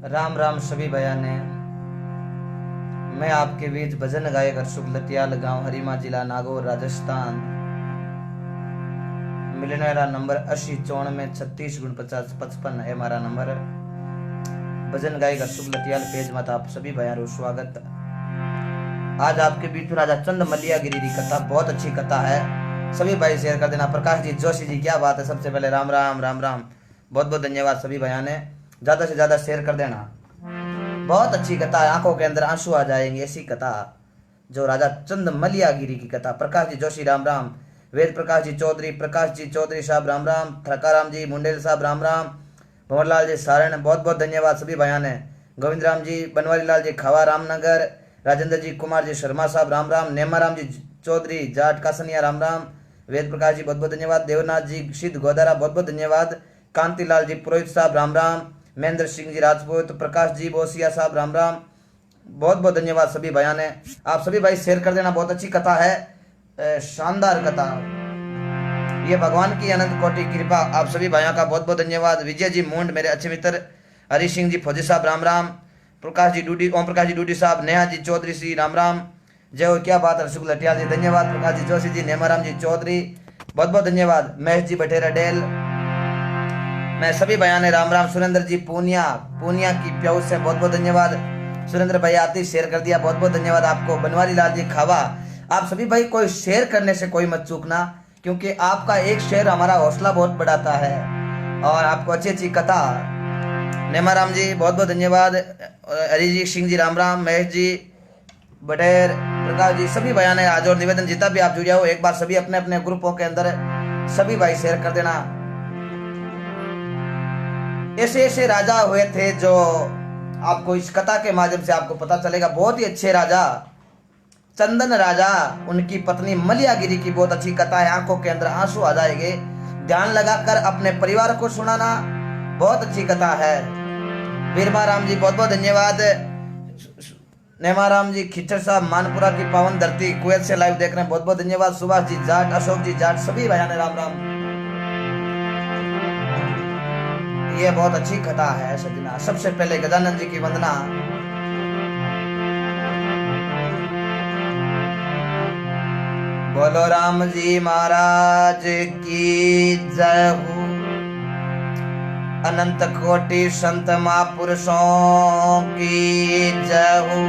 राम राम सभी बयाने। मैं आपके बीच भजन गायक अशोक लटियाल, गांव हरीमा, जिला नागौर, राजस्थान। मिलने वाला नंबर 8094 36 49 55 है हमारा नंबर। भजन गायक अशोक लटियाल पेज मत आप सभी बयानों स्वागत। आज आपके बीच राजा चंद मलियागिरी की कथा, बहुत अच्छी कथा है, सभी भाई शेयर कर देना। प्रकाश जी, जोशी जी, क्या बात है। सबसे पहले राम राम राम राम, बहुत बहुत धन्यवाद सभी बयाने, ज्यादा से ज्यादा शेयर कर देना। बहुत अच्छी कथा है, आंखों के अंदर आंसू आ जाएंगे ऐसी कथा, जो राजा चंद मलियागिरी की कथा। प्रकाश जी जोशी राम राम, वेद प्रकाश जी चौधरी, प्रकाश जी चौधरी साहब राम राम, थकाराम जी मुंडेल साहब राम राम, भंवरलाल जी सारण बहुत बहुत धन्यवाद सभी बयान है। गोविंद राम जी, बनवारी लाल जी खवा रामनगर, राजेंद्र जी कुमार जी शर्मा साहब राम राम, नेमाराम जी चौधरी जाट कासनिया राम राम, वेद प्रकाश जी बहुत बहुत धन्यवाद, देवनाथ जी सिद्ध गोदारा बहुत बहुत धन्यवाद, कांतिलाल जी पुरोहित साहब राम राम, महेंद्र सिंह जी राजपूत, प्रकाश जी बोसिया साहब राम राम, बहुत बहुत धन्यवाद सभी बयान है। आप सभी भाई शेयर कर देना, बहुत अच्छी कथा है, शानदार कथा, ये भगवान की अनंत कोटि कृपा। आप सभी भाइयों का बहुत बहुत धन्यवाद। विजय जी मुंड मेरे अच्छे मित्र, हरि सिंह जी फौजी साहब राम राम, प्रकाश जी डूडी, ओम प्रकाश जी डूडी साहब, नेहा जी चौधरी सी राम राम, जय हो, क्या बात है। अशोक लटियाल जी धन्यवाद, प्रकाश जी जोशी जी, नेमाराम जी चौधरी बहुत बहुत धन्यवाद, महेश जी बटेरा डेल, मैं सभी बयान राम राम। सुरेंद्र जी पूनिया, पूनिया की प्याऊ से बहुत बहुत धन्यवाद। सुरेंद्र भाई आते शेयर कर दिया, बहुत बहुत धन्यवाद आपको। बनवारी लाल जी खावा, आप सभी भाई कोई शेयर करने से कोई मत चूकना, क्योंकि आपका एक शेयर हमारा हौसला बहुत बढ़ाता है। और आपको अच्छी अच्छी कथा, नेमाराम जी बहुत बहुत धन्यवाद, हरिजी सिंह जी राम राम, महेश जी बटेर, प्रकाश जी सभी बयान है। आज और निवेदन, जितना भी आप जुड़े हो एक बार सभी अपने अपने ग्रुपों के अंदर सभी भाई शेयर कर देना। ऐसे ऐसे राजा हुए थे जो आपको इस कथा के माध्यम से आपको पता चलेगा। बहुत ही अच्छे राजा, चंदन राजा, उनकी पत्नी मलियागिरी की बहुत अच्छी कथा है, आंखों के अंदर आंसू आ जाएंगे। ध्यान लगाकर अपने परिवार को सुनाना, बहुत अच्छी कथा है। बीरमा राम जी बहुत बहुत धन्यवाद, नेमाराम जी खिचर साहब मानपुरा की पावन धरती कुवैत से लाइव देख रहे हैं, बहुत बहुत धन्यवाद। सुभाष जी जाट, अशोक जी जाट, सभी भाइयों ने राम राम। ये बहुत अच्छी कथा है सजना। सबसे पहले गजानन जी की वंदना। बोलो राम जी महाराज की जय हो। अनंत कोटि संत महापुरुषों की जय हो।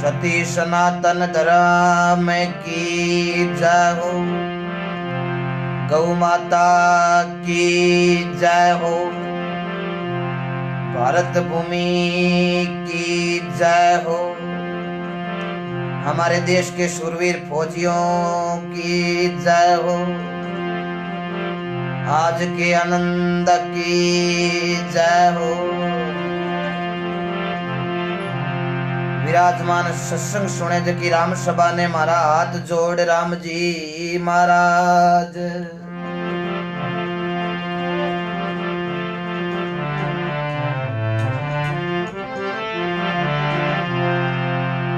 सती सनातन धर्म की जय हो। गौ माता की जय हो। भारत भूमि की जय हो। हमारे देश के शूरवीर फौजियों की जय हो। आज के आनंद की जय हो। विराजमान सत्संग सुने जो कि राम सभा ने मारा हाथ जोड़ राम जी महाराज।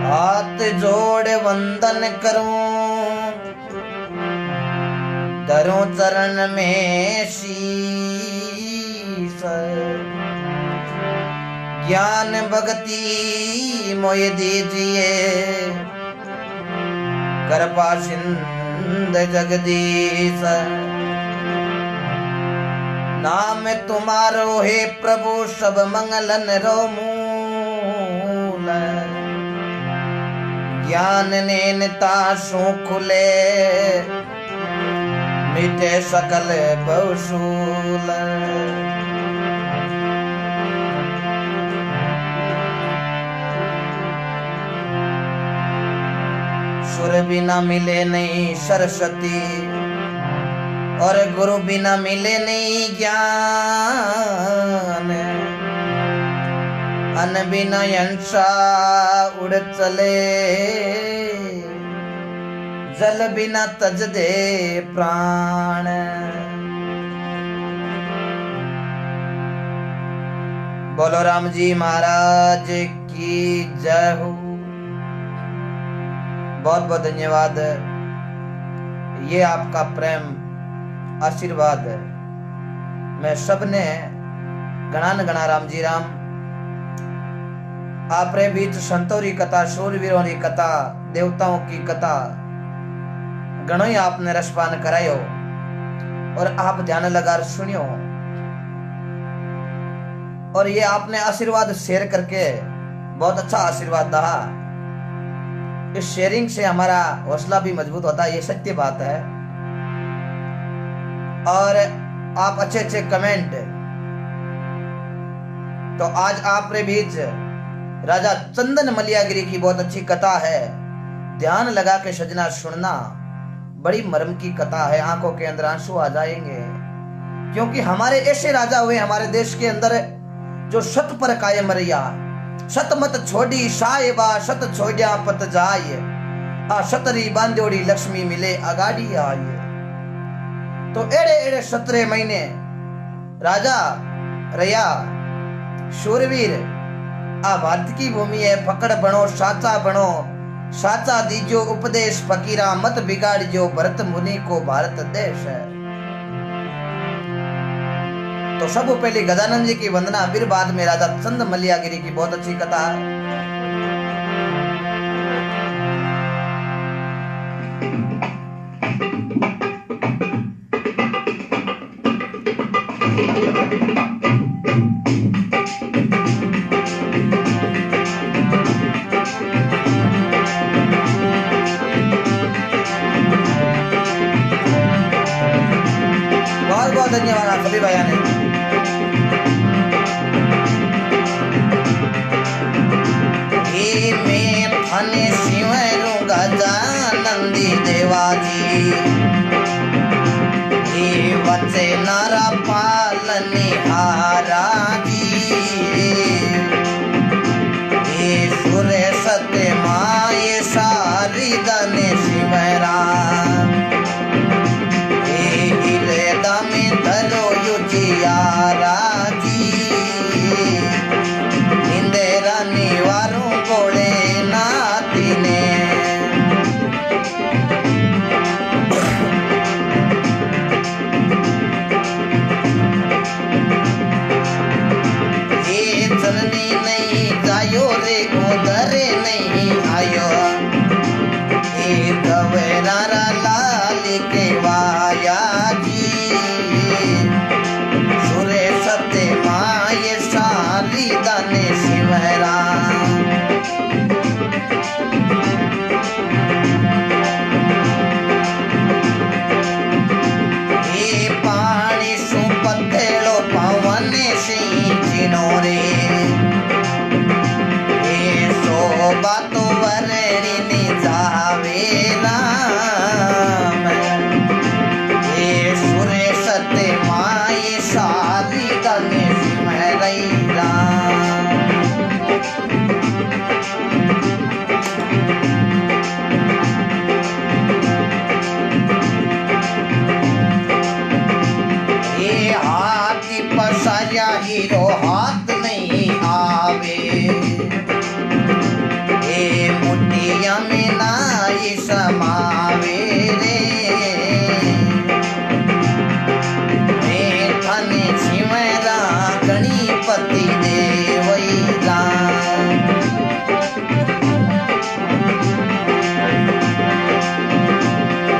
हाथ जोड़ वंदन करूं, धरूं चरण में शीस। ज्ञान भक्ति मोय दीजिए, कृपा सिंध जगदीश। नाम तुम्हारो हे प्रभु सब मंगलन रो मूल। ज्ञान नेनता सु खुले, मिटे सकल बहुसूल। सुर बिना मिले नहीं सरस्वती, और गुरु बिना मिले नहीं ज्ञान। अन्न बिना अंशा उड़ चले, जल बिना तज दे प्राण। बोलो राम जी महाराज की जय हो। बहुत बहुत धन्यवाद, ये आपका प्रेम आशीर्वाद है। मैं सबने गणा न गणा राम जी राम। आपरे बीच संतों की कथा, शूरवीरों की कथा, देवताओं की कथा गणों ही आपने रसपान करायो और आप ध्यान लगा सुनियो। और ये आपने आशीर्वाद शेयर करके बहुत अच्छा आशीर्वाद दहा। इस शेयरिंग से हमारा हौसला भी मजबूत होता है, ये सत्य बात है। और आप अच्छे अच्छे कमेंट। तो आज आपके बीच राजा चंदन मलियागिरी की बहुत अच्छी कथा है, ध्यान लगा के सजना सुनना। बड़ी मर्म की कथा है, आंखों के अंदर आंसू आ जाएंगे, क्योंकि हमारे ऐसे राजा हुए हमारे देश के अंदर जो सत पर कायम रहिया। सत मत छोड़ी साहेबा, सत छोड़िया पत जाए, आ सतरी बांधोड़ी लक्ष्मी मिले अगाड़ी आए। तो एड़े एड़े 17 महीने राजा रया शूरवीर। आ भारत की भूमि है, पकड़ बनो साचा बनो, साचा दीजो उपदेश फकीरा, मत बिगाड़ियो भरत मुनि को भारत देश है। तो सब पहले गजानन जी की वंदना, फिर बाद में राजा चंद मलियागिरी की बहुत अच्छी कथा है। बहुत बहुत धन्यवाद सभी भाइयों ने। गजानंदी देवाजी बच्चे नारा पालनी हारा जी, सुरे सत्य माए सारी दने शिवरा, हीरे दमे धरो युजियारा जी, इंदेरा निवारू गोले नाती ने। उधरे नहीं आयो गवेरारा लाल के वाया जी, सुरे सत्य माए साली दाने शिवरा। ये पानी सु पत्थेलो पवन सिंह चिनोरे, बातो वरणी नी जावे नाम, ये सुरे सत्य माए सारी गने सिमरई राम। ये हाथी पसारिया हीरो हाथ नहीं आवे, मुठिया में नाई समावे रे, धनी शिवरा गणपति देवैला।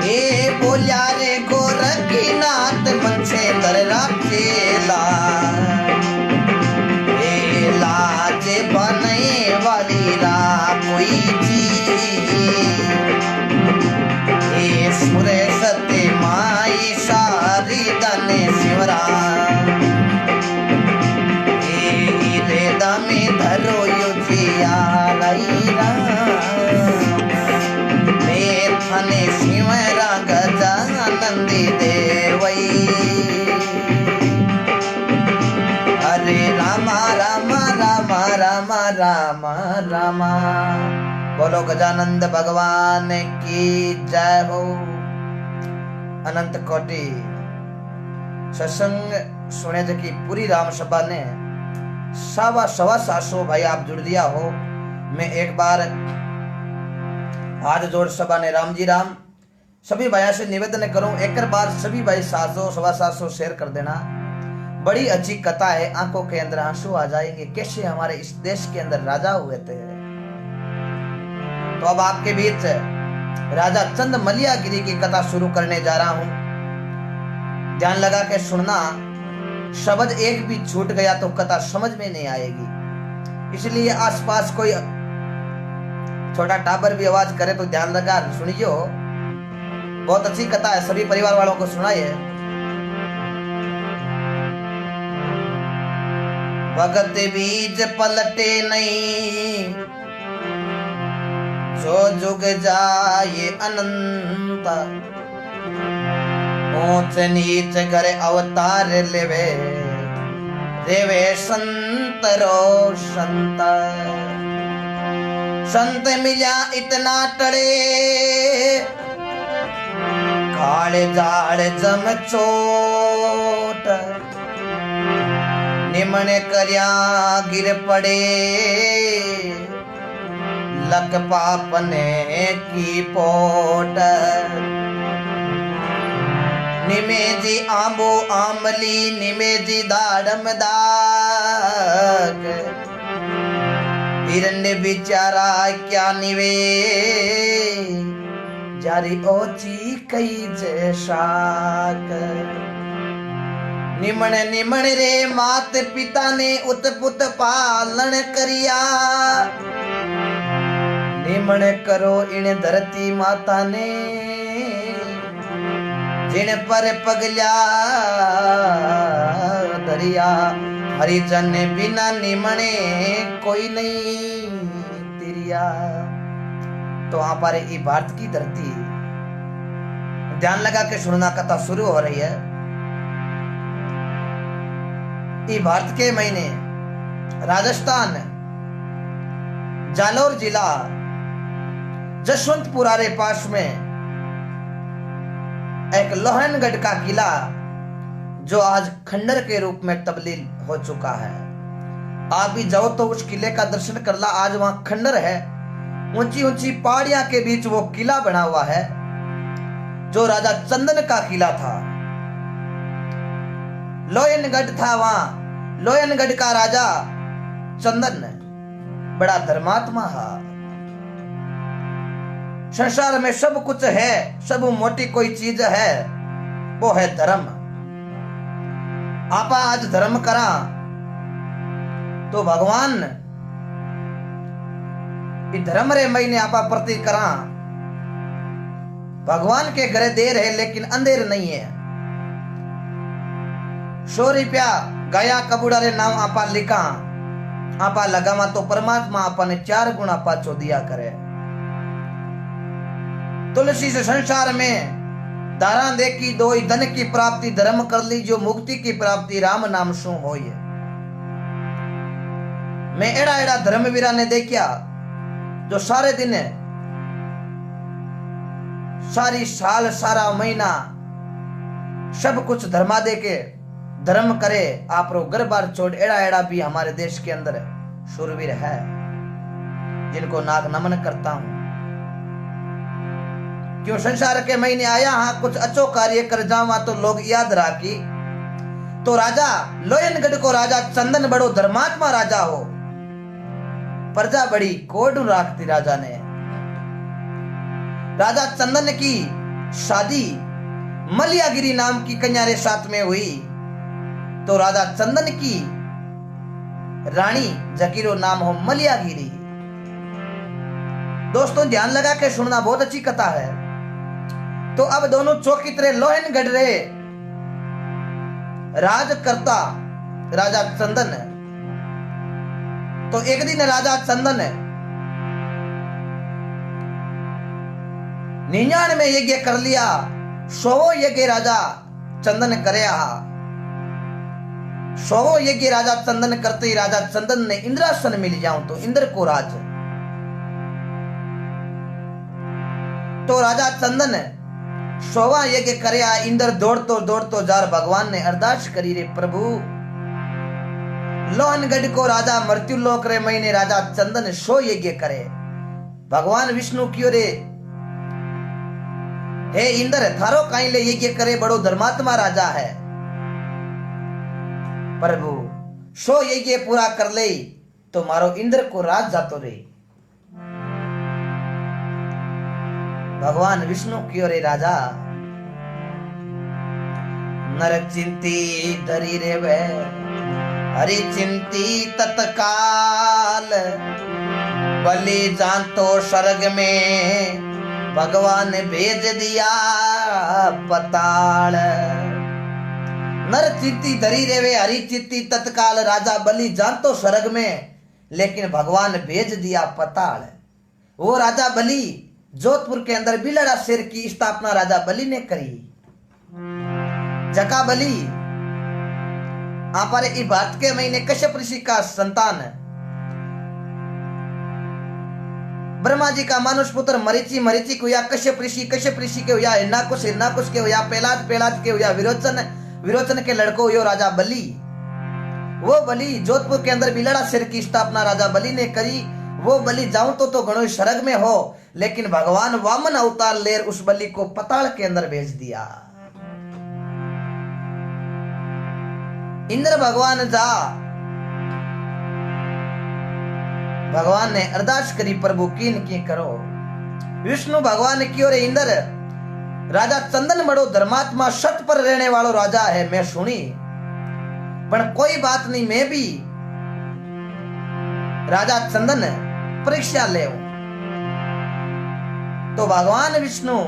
ये बोलिया रे गोरखनाथ मनसे दर राखेला, लाज बने वाली रा कोई सुरे सत्य माई सारी दने शिवरा, हीरे दमे धरो युजियारा, मेथने शिवरा गजानंदी देवई। हरे रामा रामा रामा रामा रामा रामा, बोलो गजानंद भगवान की जय हो। अनंत कोटि सत्संग सुने की पूरी राम सभा ने सवा 700 भाई आप जुड़ दिया हो। मैं एक बार हाथ जोड़ सभा ने राम जी राम सभी भाइयों से निवेदन करूं, एक बार सभी भाई 700 सवा 700 शेयर कर देना। बड़ी अच्छी कथा है, आंखों के अंदर आंसू आ जाएंगे, कैसे हमारे इस देश के अंदर राजा हुए थे। तो अब आपके बीच राजा चंद मलियागिरी की कथा शुरू करने जा रहा हूं। ध्यान लगा के सुनना, शब्द एक भी छूट गया तो कथा समझ में नहीं आएगी, इसलिए आसपास कोई छोटा टाबर भी आवाज करे तो ध्यान लगा सुनियो। बहुत अच्छी कथा है, सभी परिवार वालों को सुनाइए। भगत बीज पलटे नहीं, जो जुग जाए अनंत, ऊंच नीच कर अवतार लेवे, रेवे संत रो संत। संत मिला इतना टड़े, काले जाड़ जम चोट, निमने करया गिर पड़े, लक पापने की पोट। निमेजी आंबो आमली, निमेजी दाड़म दाग, हिरण्य बिचारा क्या निवे, जारी ओची कई जैसाक। निमण निमण रे मात पिता ने उत्पुत पालन करिया, निमण करो इन धरती माता ने, जिन पर पगल्या दरिया। हरिजन बिना निमणे कोई नहीं तिरिया। तो वहां पर ये भारत की धरती, ध्यान लगा के सुनना, कथा शुरू हो रही है। ये भारत के महीने राजस्थान जालौर जिला जसवंतपुरा के पास में एक लोहनगढ़ का किला, जो आज खंडर के रूप में तब्दील हो चुका है। आप भी जाओ तो उस किले का दर्शन कर ला। आज वहां खंडर है, ऊंची ऊंची पहाड़ियां के बीच वो किला बना हुआ है, जो राजा चंदन का किला था। लोयनगढ़ था वहां। लोयनगढ़ का राजा चंदन बड़ा धर्मात्मा है। संसार में सब कुछ है, सब मोटी कोई चीज है, वो है धर्म। आपा आज धर्म करा तो भगवान धर्म रे महीने आपा प्रति करा। भगवान के घरे देर है लेकिन अंधेर नहीं है। 100 रुपया गया कबूड़ा रे नाम आपा लिखा, आपा लगावा तो परमात्मा आपा ने 4 गुण आपा चो दिया करे। तुलसी से संसार में दारा देखी दो, धन की प्राप्ति धर्म कर ली, जो मुक्ति की प्राप्ति राम नाम सु होय। मैं एड़ा एड़ा धर्मवीरा ने देखा जो सारे दिन, सारी साल, सारा महीना सब कुछ धर्मा दे के धर्म करे, आप रो घर बार छोड़। एड़ा एड़ा भी हमारे देश के अंदर शूरवीर है, जिनको नाग नमन करता हूं। क्यों संसार के महीने आया, हाँ कुछ अच्छो कार्य कर जावा तो लोग याद राखी। तो राजा लोयनगढ़ को राजा चंदन बड़ो धर्मात्मा राजा हो, प्रजा बड़ी कोड राखती राजा ने। राजा चंदन की शादी मलियागिरी नाम की कन्या के साथ में हुई। तो राजा चंदन की रानी जकीरो नाम हो मलियागिरी। दोस्तों ध्यान लगा के सुनना, बहुत अच्छी कथा है। तो अब दोनों चौकी तरह लोहनगढ़ रहे राजकर्ता राजा चंदन। तो एक दिन राजा चंदन 99 यज्ञ कर लिया, 100 यज्ञ राजा चंदन करे। 100 यज्ञ राजा चंदन करते ही राजा चंदन ने इंद्रासन मिल जाऊं तो इंद्र को राज। तो राजा चंदन 100वां यज्ञ करया, इंद्र दौड़तो जार। भगवान ने अरदास करी, रे प्रभु लोहनगढ़ को राजा मृत्यु लोक रे महीने राजा चंदन 100 यज्ञ करे। भगवान विष्णु क्यों रे, हे इंद्र थारो काई ले यज्ञ करे, बड़ो धर्मात्मा राजा है। प्रभु सो ये पूरा कर ले तो मारो इंद्र को राज जातो रे। भगवान विष्णु की ओर राजा नर चिंती धरी रे वे हरि चिंती तत्काल बलि जान तो स्वर्ग में भगवान भेज दिया पताल। नर चिंती धरी रे वे हरि चिंती तत्काल राजा बलि जान तो स्वर्ग में लेकिन भगवान भेज दिया पताल। वो राजा बलि जोधपुर के अंदर बिलड़ा शेर की स्थापना राजा बलि ने करी। जका बलि आपारे ई बात के महीने कश्यप ऋषि का संतान ब्रह्मा जी का मानुष पुत्र मरीचि, मरीचि को या कश्यप ऋषि के हुआ हिरणाकुश, हिरणाकुश के हुआ प्रहलाद, प्रहलाद के हुआ विरोचन, विरोचन के लड़को हुआ राजा बलि। वो बलि जोधपुर के अंदर बिलड़ा शेर की स्थापना राजा बलि ने करी। वो बलि जाऊं तो घणो स्वर्ग में हो लेकिन भगवान वामन अवतार लेर उस बलि को पताल के अंदर भेज दिया। इंद्र भगवान जा भगवान ने अरदास करी प्रभु कीन की करो। विष्णु भगवान की ओर इंद्र राजा चंदन बड़ो धर्मात्मा सत पर रहने वालो राजा है मैं सुनी पर कोई बात नहीं मैं भी राजा चंदन परीक्षा ले। तो भगवान विष्णु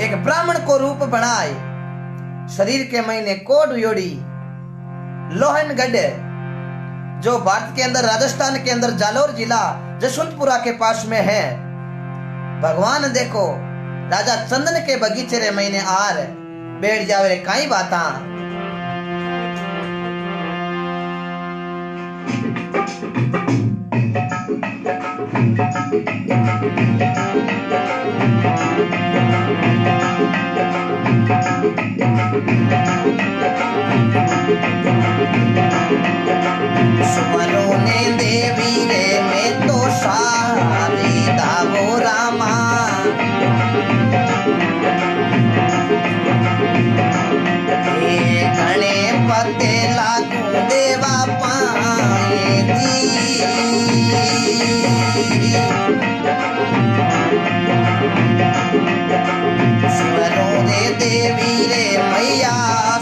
एक ब्राह्मण को रूप बनाए शरीर के महीने कोड योड़ी लोहनगढ़ जो भारत के अंदर राजस्थान के अंदर जालोर जिला जसवंतपुरा के पास में है। भगवान देखो राजा चंदन के बगीचे रे महीने आर बैठ जावे रे काई बाता। सुमरो ने देवी रे मैं तो सारी दावो रामा घने पते लागू देवा पाए सुमरो रे देवी रे मैया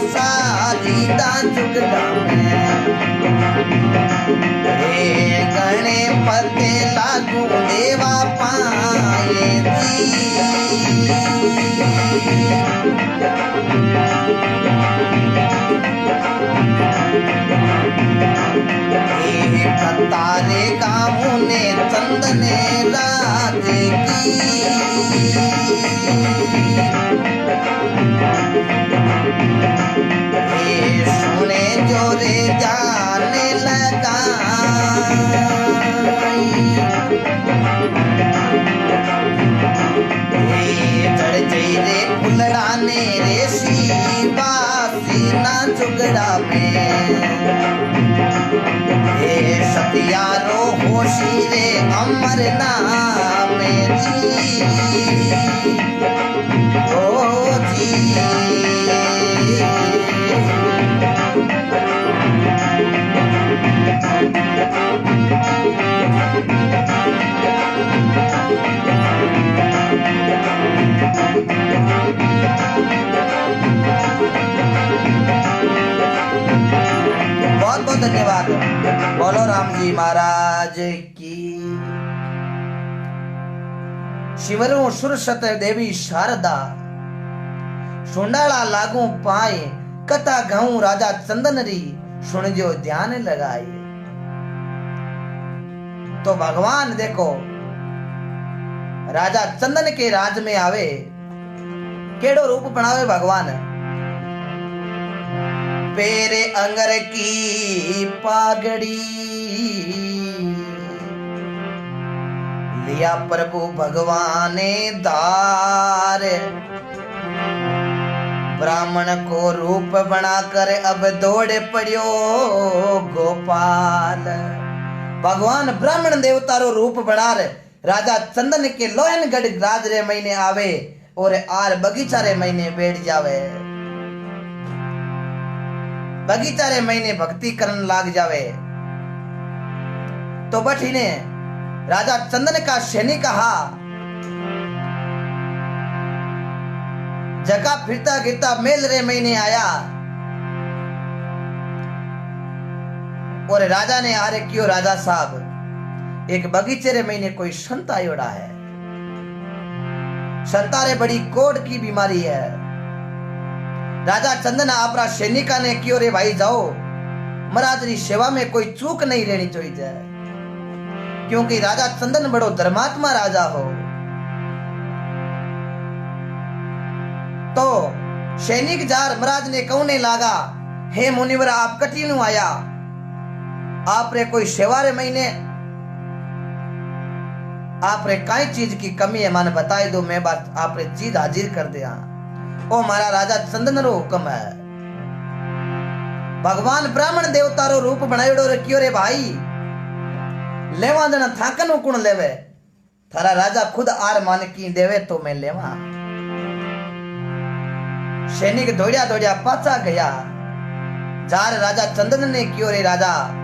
सारी दाजुगड़ा गणे पते लागू देवा पाए तारे गाँव ने चंदने राज की सुने जोरे जाने लगा चढ़ गई रे फुलड़ाने रे शिवा सीना चुगड़ा में सतियारो होशी रे अमर नाम जी ओ जी। बहुत बहुत धन्यवाद। बोलो राम जी महाराज की। शिवरू सुर सत देवी शारदा सुंडाला लागू पाए कथा गाऊं राजा चंदनरी सुन जो ध्यान लगाए। तो भगवान देखो राजा चंदन के राज में आवे केड़ो रूप बनावे भगवान। पेरे अंगर की पागड़ी लिया प्रभु भगवान दार। ब्राह्मण को रूप बनाकर अब दौड़े पड़ियो गोपाल। भगवान ब्राह्मण देवता रो रूप बनार राजा चंदन के लोहनगढ़ राज रे महीने आवे और आर बगीचा रे महीने बैठ जावे। बगीचा रे महीने भक्ति करन लाग जावे। तो बठी ने राजा चंदन का सैनिक कहा, जगह फिरता गिरता मेल रे महीने आया और राजा ने आरे क्यों राजा साहब, एक बगीचे रे महीने कोई संत आयोड़ा है, संता रे बड़ी कोड़ की बीमारी है। राजा चंदन आपरा सैनिका ने क्यों रे भाई जाओ, महाराज री सेवा में कोई चूक नहीं रहनी चाहिए, क्योंकि राजा चंदन बड़ो धर्मात्मा राजा हो। तो सैनिक जार महाराज ने कहने लागा, हे मुनिवर आप कटी नु आया, आप रे कोई सेवा रे महीने आप रे काई चीज की कमी है, माने बताई दो, मैं बात आप रे चीज हाजिर कर दिया। ओ मारा राजा चंदन रो हुक्म है, भगवान ब्राह्मण देवता रो रूप बनायोड़ो रे क्यों रे भाई, लेवा देना थाकन कुण लेवे, थारा राजा खुद आर मान की देवे तो मैं लेवा। सैनिक दौड़िया दौड़िया पाचा गया, जार राजा चंदन ने क्यों रे राजा,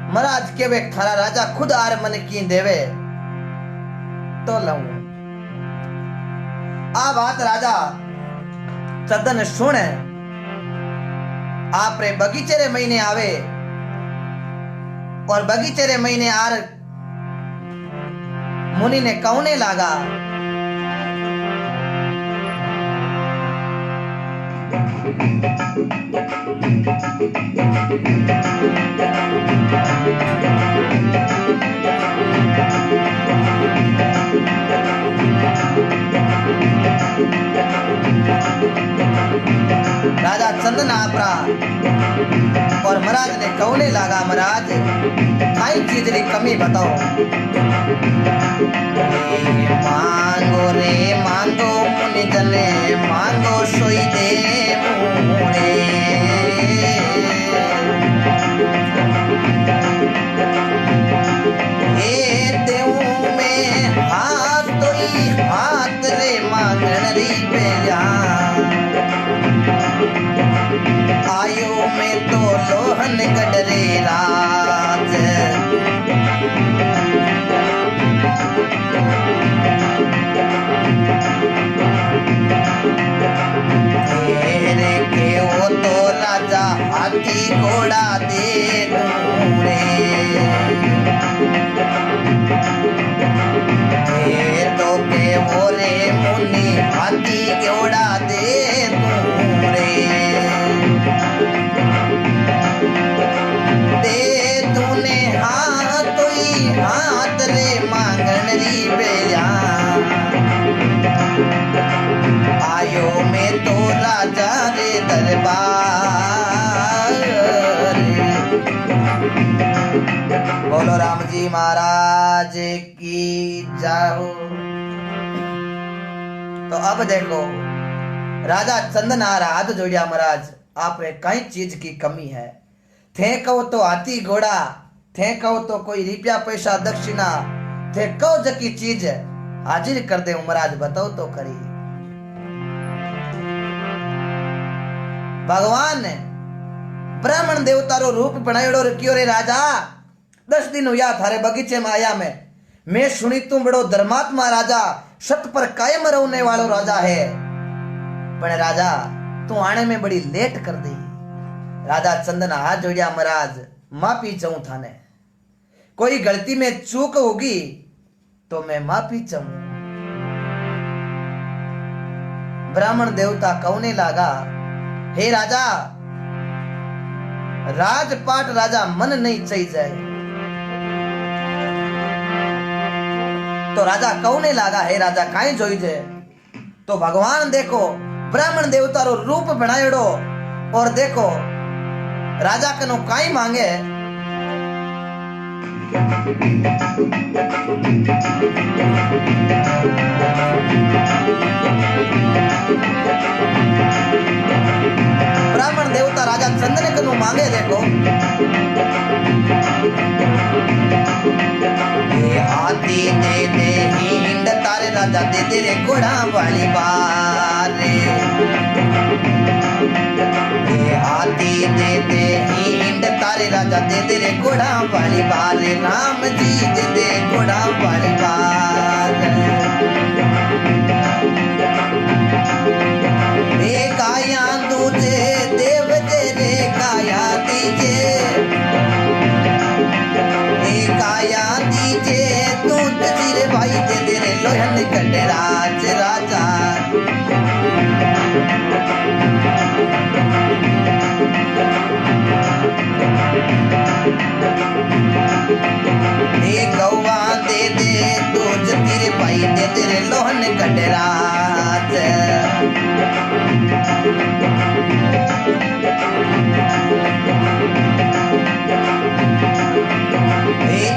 महाराज के वे थारा राजा खुद आर मन की देवे तो लऊं। आ बात राजा चंदन सुन, आप रे बगीचे रे महीने आवे और बगीचे रे महीने आर मुनि ने कहने लागा, राजा चंदन आपरा और महाराज ने कहने लगा, महाराज काई चीज री कमी बताओ। मांगो रे मांगो मुनि जने, मांगो सोई दे मुरे, हे देव में हाथ तो हाथ रे मांगन री बेजा, आयो में तो लोहन गडरे राज, तेरे के वो तो राजा हाथी घोड़ा दे दूरे, तो के वो रे मुनि हाथी घोड़ा दे दूरे, दे तूने हाथ रे मांगन री बेजा, आयो में तो राजा रे दरबार। बोलो राम जी महाराज की जाओ। तो अब देखो राजा चंदन आ रहा, हाथ जोड़िया, महाराज आप रे कई चीज की कमी है, थे कहो तो हाथी घोड़ा, थे कहो तो कोई रुपया पैसा दक्षिणा, थे कहो जकी चीज हाजिर कर दे महाराज, बताओ तो करी। भगवान ने ब्राह्मण देवता रो रूप बनायोड़ो रे क्यों रे राजा, 10 दिन हुआ थारे बगीचे में आया मैं सुनी तू बड़ो धर्मात्मा राजा, सत पर कायम रहने वालो राजा है, पर राजा तू आने में बड़ी लेट कर दी। राजा चंदन हाथ जोड़िया, महाराज माफी चाहूं थाने, कोई गलती में चूक होगी तो मैं माफी चाहूं। ब्राह्मण देवता कहने लगा, हे राजा राजपाट राजा मन नहीं चाहिए जाए। तो राजा कहने लगा, हे राजा काई जोई जे, तो भगवान देखो ब्राह्मण देवता रो रूप बनायोड़ो और देखो राजा कनो काई मांगे, ब्राह्मण देवता राजा चंदन कनु मांगे, देखो हाथी दे दे हिंड तारे राजा दे दे रे घोड़ा वाली बारे, राजा दे दे रे घोड़ा वाली बार, राम जी दे दे घोड़ा वाली बार। काया दूजे देव दे रे काया दीजे, काया दीजे दूध रे भाई दे दे रे लोहन गढ़ राज राजा। गौवा दे दे दूध तेरे भाई दे दे रे लोहन गढ़ राज।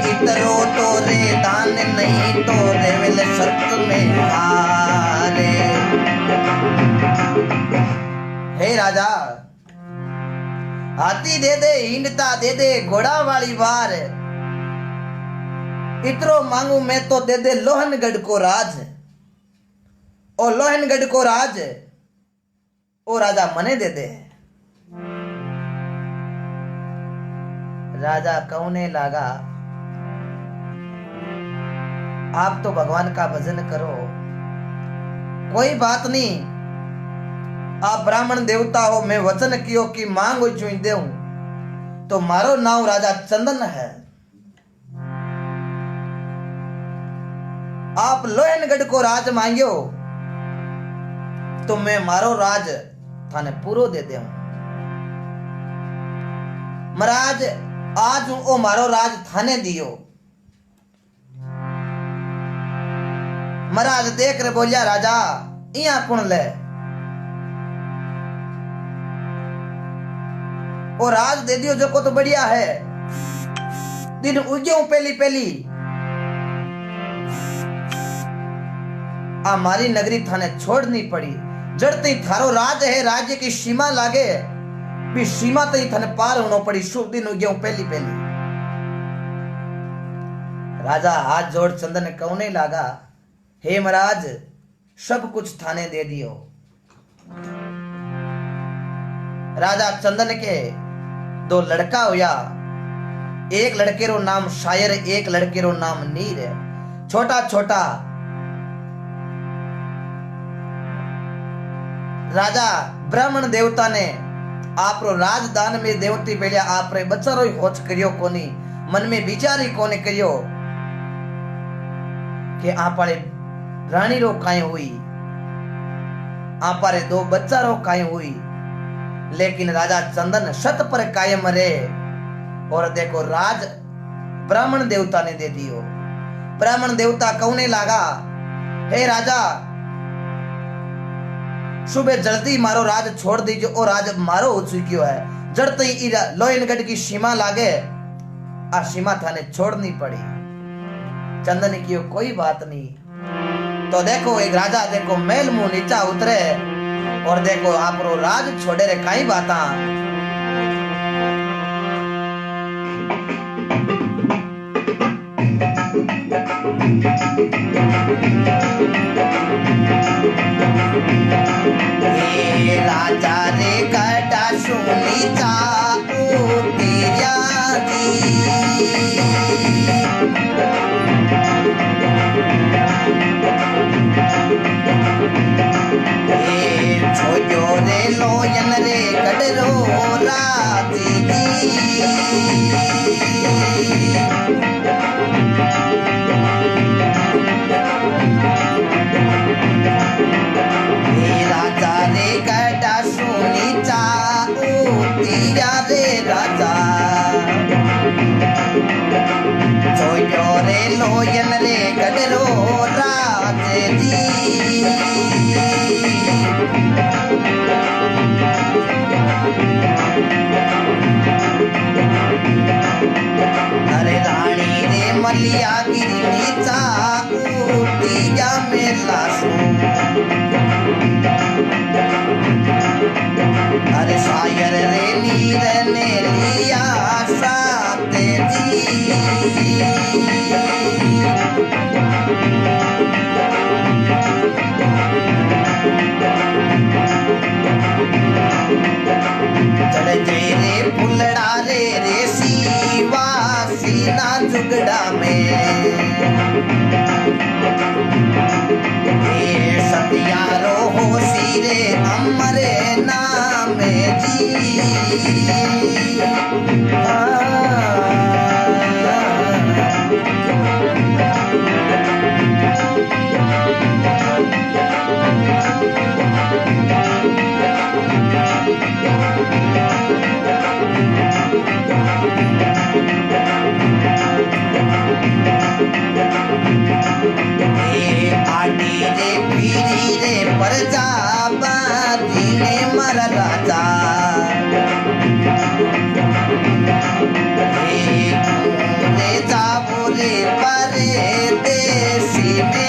इतरो तो रे दान नहीं तो रे विल सत में हारे। हे राजा हाथी दे दे हिंडता दे दे घोड़ा वाली बार, इतरो मांगू मैं तो दे दे लोहनगढ़ को राज। और लोहनगढ़ को राज ओ राजा मने दे दे। राजा कहने लगा आप तो भगवान का भजन करो, कोई बात नहीं, आप ब्राह्मण देवता हो, मैं वचन कियो कि मांगो चुई देऊं, तो मारो नाम राजा चंदन है। आप लोहनगढ़ को राज मांगियो तो मैं मारो राज थाने पूरो दे देऊं। महाराज आज ओ मारो राज थाने दियो। महाराज देख रे बोलिया राजा इया कुण ले, ओ राज दे दियो जो को तो बढ़िया है। दिन उज्जो पहली पहली हमारी नगरी थाने छोड़नी पड़ी। जड़ते थारो राज है, राज्य की सीमा लागे भी सीमा तो थाने पार होना पड़ी। शुभ दिन उज्जो पहली पहली। राजा हाथ जोड़ चंदन कहने लगा हे महाराज सब कुछ थाने दे दियो। राजा चंदन के दो लड़का हुआ, एक लड़के रो नाम शायर, एक लड़के रो नाम नीर। छोटा छोटा राजा ब्राह्मण देवता ने आप रो राजदान में देवती बेलिया आप रे बचारो होच करियो कोनी, मन में विचार ही कोने करियो कि आपरे रानी रो काई हुई, आपरे दो बच्चा रो काई हुई। लेकिन राजा चंदन शत पर कायम रहे और देखो राज ब्राह्मण देवता ने दे दियो। ब्राह्मण देवता कहने लगा हे राजा सुबह जल्दी मारो राज छोड़ दीजिए, और राज मारो हो चुकियो है। जड़ते ही लोहनगढ़ की सीमा लागे आ सीमा थाने छोड़नी पड़ी। चंदन की कोई बात नहीं। तो देखो एक राजा देखो मेल मुंह नीचा उतरे और देखो आप रो राज छोड़े रे काई बाता। राजा रे कटा सुनी चाऊ तेरा छोजो रे लोयन रे कटरो राती राजा रे कटा सुनी चाऊ तेरा रे राजा। छोजो रे लोयन रे कटरो राते अरे रानी रे मलिया गिरी चाऊ तीजा मेला सू। अरे शायर रे नीर ने लिया साते चढ़ रे फुलड़ा रे सी जुगड़ा में सतियारो हो सीरे अमरे नाम जी आडी रे पीरी रे परजा बाजी ने मर राजा रे जाबो रे परे देशी में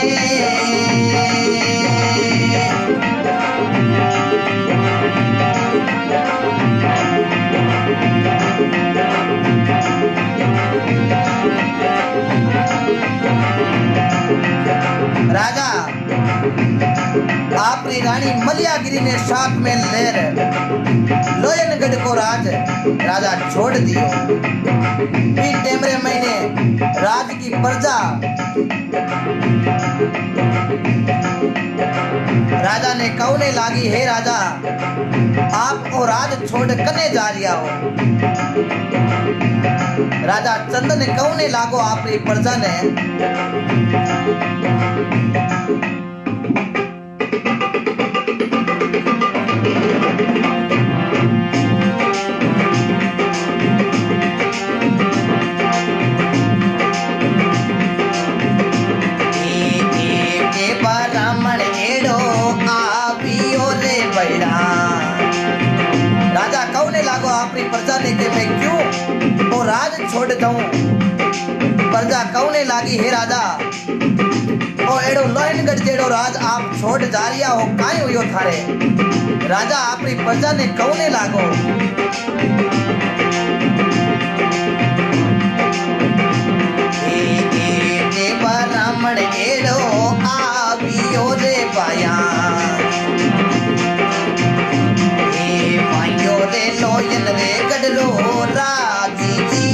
राजा आपरी रानी मलियागिरी ने साथ में लेर लोयनगढ़ को राज राजा छोड़ दियो। टेमरे महीने राज की प्रजा राजा ने कौने लागी, हे राजा आप ओ राज छोड़ कने जा रिया हो। राजा चंद ने कौने लागो आपरी प्रजा ने प्रजा ने के मैं क्यों वो राज छोड़ दूं। प्रजा कौने लागी, हे राजा ओ एड़ो लोयनगढ़ जेड़ो राज आप छोड़ जा रिया हो काई हुयो थारे। राजा आपरी प्रजा ने कौने लागो। ए ब्राह्मण एड़ो आवियो रे पाया लोयन रे गडलो राजी जी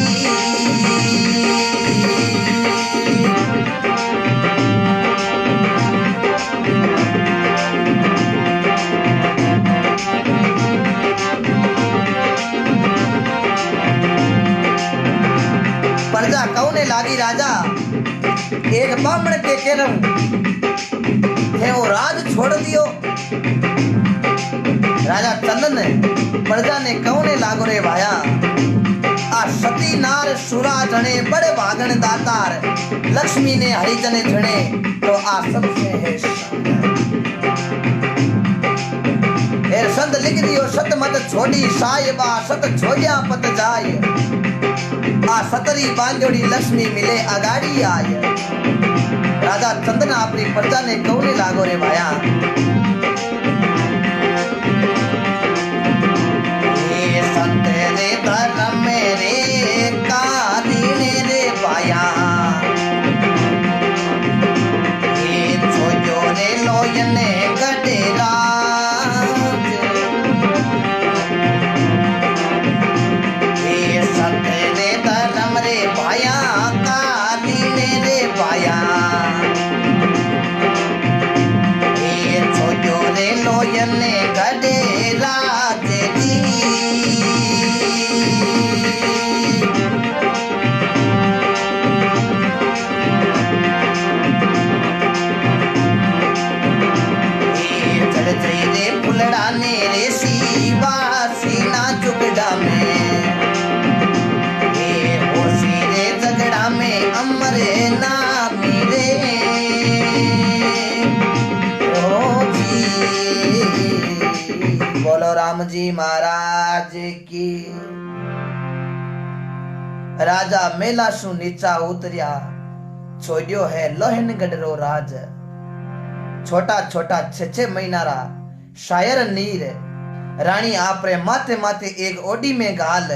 प्रजा कौने लागी राजा एक ब्राह्मण के केरम थे वो राज छोड़ दियो। राजा चंदन ने प्रजा ने कौने लागो रे भाया। आ सती नार सुरा जने बड़े भागन दातार लक्ष्मी ने हरिजने जने तो आ सबसे है संत लिख दियो सत मत छोड़ी साहिबा सत छोड़िया पत जाय। आ सतरी बांजोड़ी लक्ष्मी मिले अगाड़ी आय। राजा चंदन अपनी प्रजा ने कौने लागो रे भाया। तेरे धर्म मेरे कालीने रे पाया ये छोजो रे लोयने गडेरा ये सतेरे धर्म रे पाया कालीने रे पाया ये छोजो रे लोयने गडेरा राम जी महाराज की। राजा मेला सु नीचा उतरिया छोड़ियो है लोहनगढ़ रो राज। छोटा छोटा 6-6 महीना रा शायर नीर रानी आपरे माथे माथे एक ओडी में गाल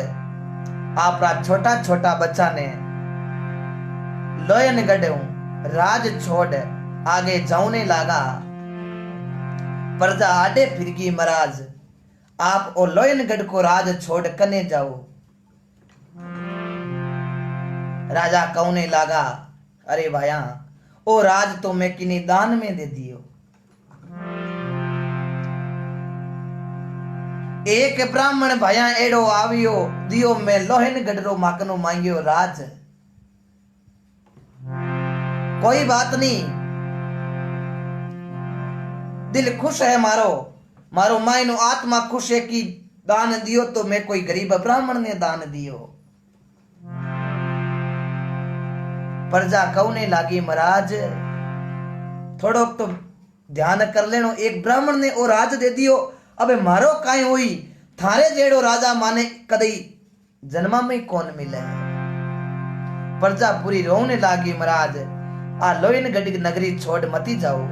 आपरा छोटा छोटा बच्चा ने लोहनगढ़ राज छोड़ आगे जाने लागा। प्रजा आडे फिरगी महाराज आप ओ लोयनगढ़ को राज छोड़ कने जाओ। राजा कहने लगा, अरे भाया ओ राज तो मैं किन्हीं दान में दे दियो। एक ब्राह्मण भाया एड़ो आवियो दियो मैं लोहन गडरो माकनो मांगियो राज। कोई बात नहीं, दिल खुश है मारो, मारो मायनो आत्मा खुश है कि दान दियो तो मैं कोई गरीब ब्राह्मण ने दान दियो। प्रजा कहने लागी, महाराज थोड़ो तो ध्यान कर लेनो, एक ब्राह्मण ने ओ राज दे दियो, अबे मारो काई हुई, थारे जेड़ो राजा माने कदई जन्मा में कौन मिले है। प्रजा पूरी रोने लागी, महाराज आ लोइन गढ़ नगरी छोड़ मती जाओ।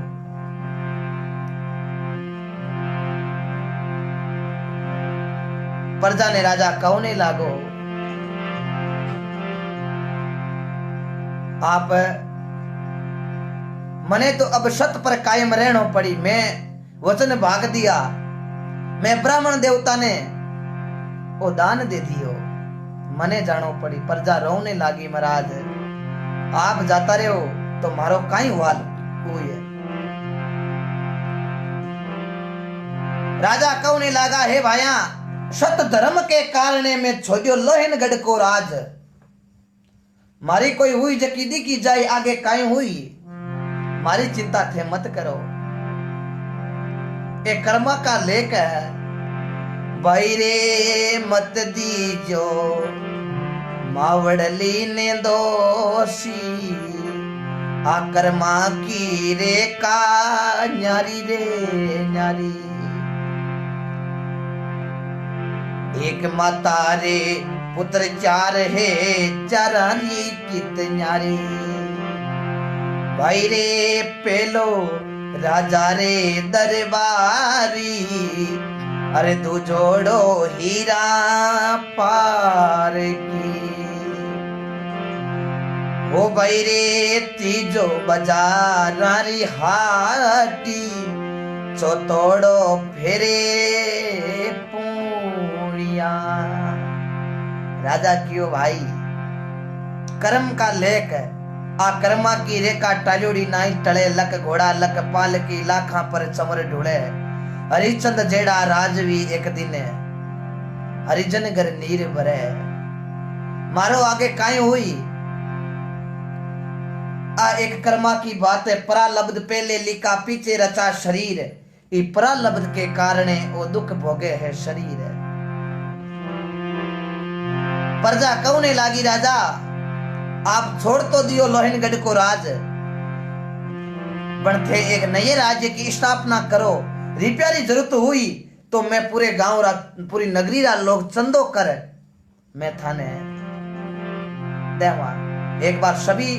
प्रजा ने राजा कहने लागो, आप मने तो अब सत पर कायम रहना पड़ी, मैं वचन भाग दिया, मैं ब्राह्मण देवता ने वो दान दे दियो, मने जानो पड़ी। प्रजा रोने लागी, महाराज आप जाता रहे हो तो मारो काई हुआ हुई है। राजा कहने लगा, हे भाया सत धर्म के कारण में छोड़ियो लोहनगढ़ को राज, मारी कोई हुई जकीदी की जाए आगे काई हुई, मारी चिंता थे मत करो। एक कर्मा का लेख है, भाई रे मत दीजो मावड़ली ने दोषी, आ कर्मा की रे का न्यारी रे न्यारी। एक माता रे पुत्र चार है, चारानी कित न्यारी। भाई रे पेलो राजा रे दरबारी, अरे तू जोड़ो हीरा पार की। ओ भाई रे तीजो बाजारी हाटी, चौतोड़ो फेरे पूरिया। राजा क्यों भाई कर्म का लेख है, आ कर्मा की रेखा टाल्योड़ी नाई टले, लक घोड़ा लक पाल की लाखा पर चमर ढूले। हरिचंद जेड़ा राजवी एक दिन हरिजन घर नीर भरे, मारो आगे काई हुई। आ एक कर्मा की बात है, परालब्ध पहले लिखा पीछे रचा शरीर, ई परालब्ध के कारण वो दुख भोगे है शरीर। प्रजा कहने लागी, राजा आप छोड़ तो दियो लोहनगढ़ को राज, बनते एक नए राज्य की स्थापना करो। रिप्यारी जरूरत हुई तो मैं पूरे गांव पूरी नगरी रा लोग चंदो कर मैं थाने देवा। एक बार सभी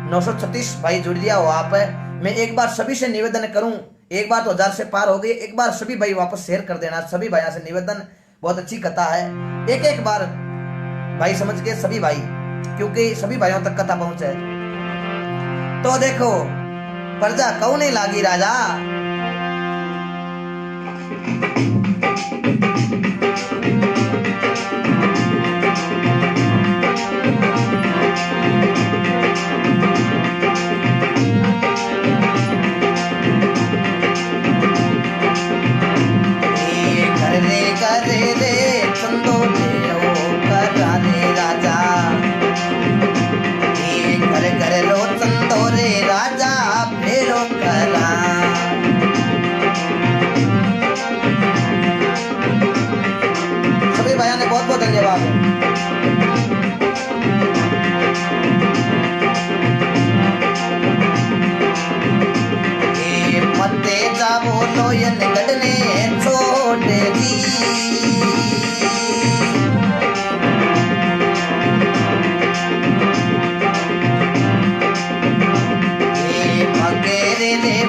936 भाई जुड़ दिया हो आप, मैं एक बार सभी से निवेदन करूं, एक बार तो 1000 से पार हो गई, एक बार सभी भाई वापस शेयर कर देना, सभी भाइयों से निवेदन। बहुत अच्छी कथा है, एक एक बार भाई समझ के सभी भाई, क्योंकि सभी भाइयों तक कथा पहुंचे। तो देखो प्रजा कहने लागी, राजा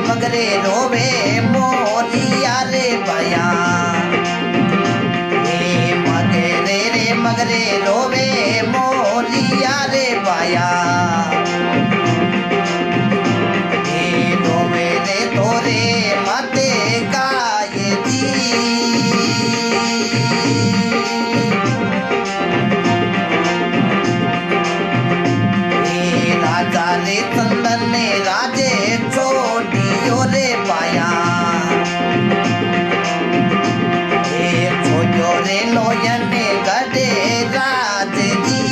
मगरे रोवे मोलिया रे भया, मगरे रे मगरे रोवे मोलिया रे भया। रोवे रे तोरे माते का ये दी, लोयन गढ़े राज जी।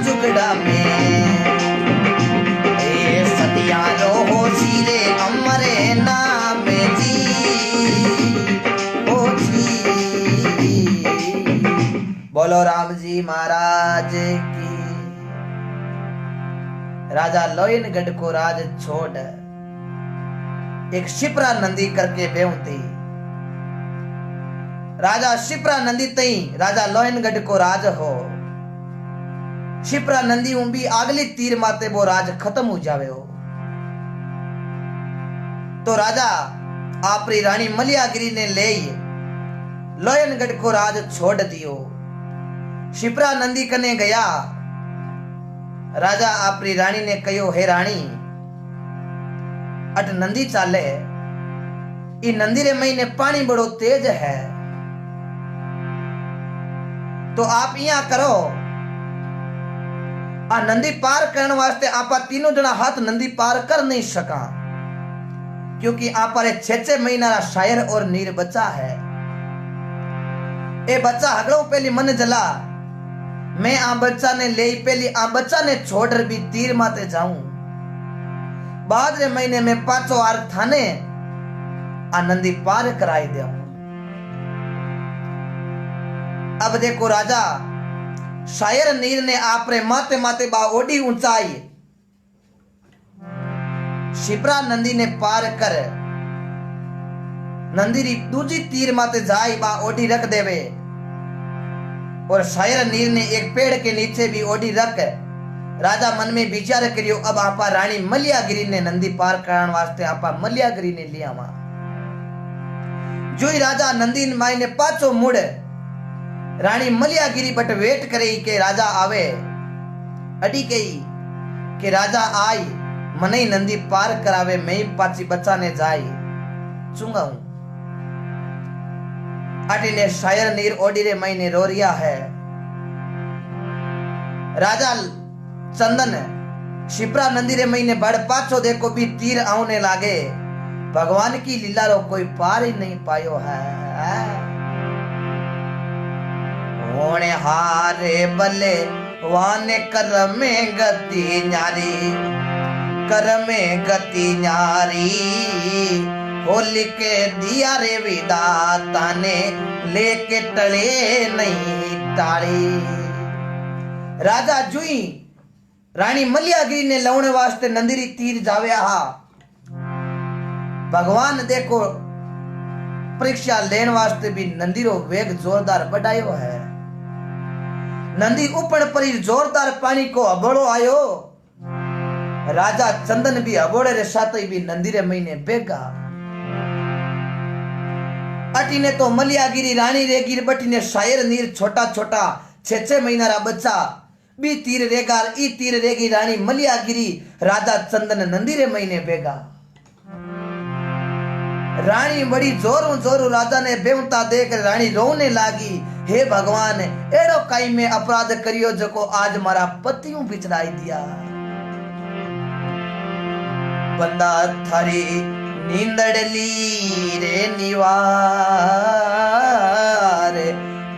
जुगड़ा में ए सतियारो हो सीरे अमरे नाम जी ओ जी। बोलो राम जी महाराज की। राजा लोयनगढ़ को राज छोड़ एक शिप्रा नंदी करके बेउती राजा शिप्रा नंदी तई राजा लोयनगढ़ को राज हो। शिप्रा नंदी भी अगली तीर माते वो राज खत्म हो जावे हो। तो राजा आपरी रानी मलियागिरी ने ले लोयनगढ़ को राज छोड़ दियो। शिप्रा नंदी कने गया। राजा आपरी रानी ने कहो, हे रानी अट नंदी चाले, ई नंदी रे महीने पानी बड़ो तेज है, तो आप यहाँ करो आ नंदी पार करने वास्ते आपा तीनों जना हाथ नंदी पार कर नहीं सका, क्योंकि आपा रे 6 महीना शायर और नीर बच्चा है। ए बच्चा हगड़ो पहली मन जला, मैं आ बच्चा ने ले पहली आ बच्चा ने छोड़ भी तीर माते जाऊं, बाद रे महीने में 5 आर थाने आ नंदी पार कराई दे। अब देखो राजा शायर नीर ने आपरे माते माते बा ओडी ऊंचाई शिप्रा नंदी ने पार कर नंदी री दूजी तीर माते जाई बा ओडी रख देवे, और शायर नीर ने एक पेड़ के नीचे भी ओडी रख। राजा मन में विचार करियो, अब आपा रानी मलियागिरी ने नंदी पार कराने वास्ते आपा मलियागिरी ने लिया मा। जो ही राजा नंदी माई ने पाछो मुड़ रानी मलियागिरी बट वेट करे के राजा आवे। अडी कही कि राजा आई मने नंदी पार करावे, मैं ही पाची बच्चा ने जाई चूंगा हूं। अटी ने शायर नीर ओडी रे महीने रो रिया है। राजा चंदन शिप्रा नंदी रे महीने बड़ पाछो देखो भी तीर आने लागे, भगवान की लीला रो कोई पार ही नहीं पायो है। होने हारे बले वाने कर में गति न्यारी, कर में गति न्यारी, होली के दिया रे विदाता ने लेके टले नहीं टाड़ी। राजा जुई रानी मलियागिरी ने लौने वास्ते नंदीरी तीर जावे हा। भगवान देखो परीक्षा लेन वास्ते भी नंदीरो वेग जोरदार बढ़ायो है। नंदी ऊपर परी जोरदार पानी को अबोड़ो आयो। राजा चंदन भी अबोड़े रे साथ भी नंदी रे महीने बेगा। अटी ने तो मलियागिरी रानी रेगिर बटी ने शायर नीर छोटा छोटा 6 महीना रा बच्चा बी तीर रेगार ई तीर रेगी रानी मलियागिरी राजा चंदन नंदी रे महीने बेगा। रानी बड़ी जोरों जोरों राजा ने बेवता देख रानी रोने लागी, हे भगवान एड़ो काई में अपराध करियो जको आज मारा पतियों बिचराई दिया। बंदा थारी नींदड़ली रे निवार,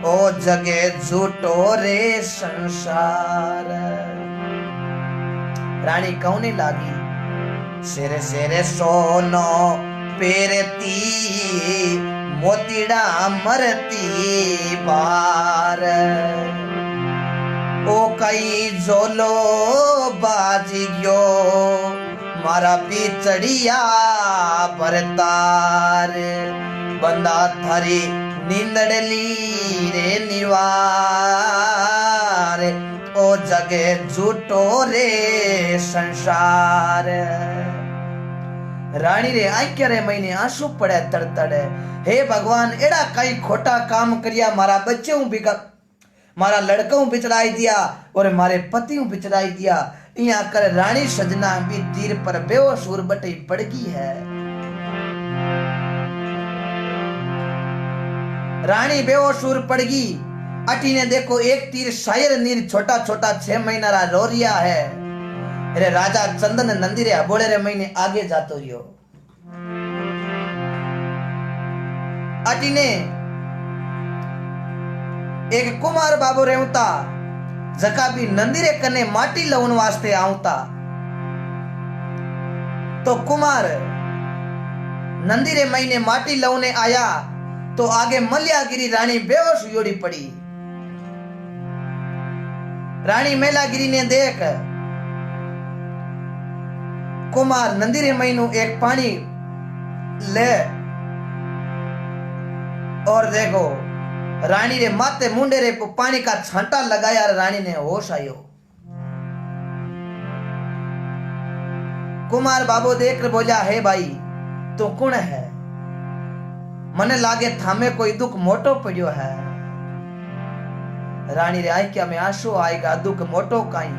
ओ जगे झूठो रे संसार। रानी कौने लागी, सेरे सेरे सोनो पेरती मोतीड़ा मरती बार, ओ कई जोलो बाजी गयो मारा बिचड़िया परतार। बंदा थारी नींदड़ली रे निवार, ओ जगे झूठो रे संसार। रानी रे आंख्या रे महीने आंसू पड़े तड़तड़े, हे भगवान एड़ा कई खोटा काम करिया, मारा बच्चों बिगा मारा लड़कों बिचड़ाई दिया और मारे पतियों बिचड़ाई दिया। यहाँ कर रानी सजना भी तीर पर बेहोश उर बटी पड़ गई है। रानी बेहोश उर पड़ गई। अटी ने देखो एक तीर शायर नीर छोटा छोटा 6 महीना रा रो रिया है। अरे राजा चंदन नंदी रे अबोड़े रे महीने आगे जातो रियो। अटी ने एक कुमार बाबू रेवता जका भी नंदी रे कने माटी लवन वास्ते आऊता। तो कुमार नंदी रे महीने माटी लवने आया तो आगे मल्यागिरी रानी बेहोश योड़ी पड़ी। रानी मेलागिरी ने देख कुमार नंदी रे महीनों एक पानी ले और देखो रानी रे माथे मुंडे रे पानी का छांटा लगाया। रानी ने होश आयो। कुमार बाबू देख कर बोला, हे भाई तू कौन है? मने लागे थामे कोई दुख मोटो पड़ियो है। रानी रे आई क्या में आंसू आएगा, दुख मोटो काई।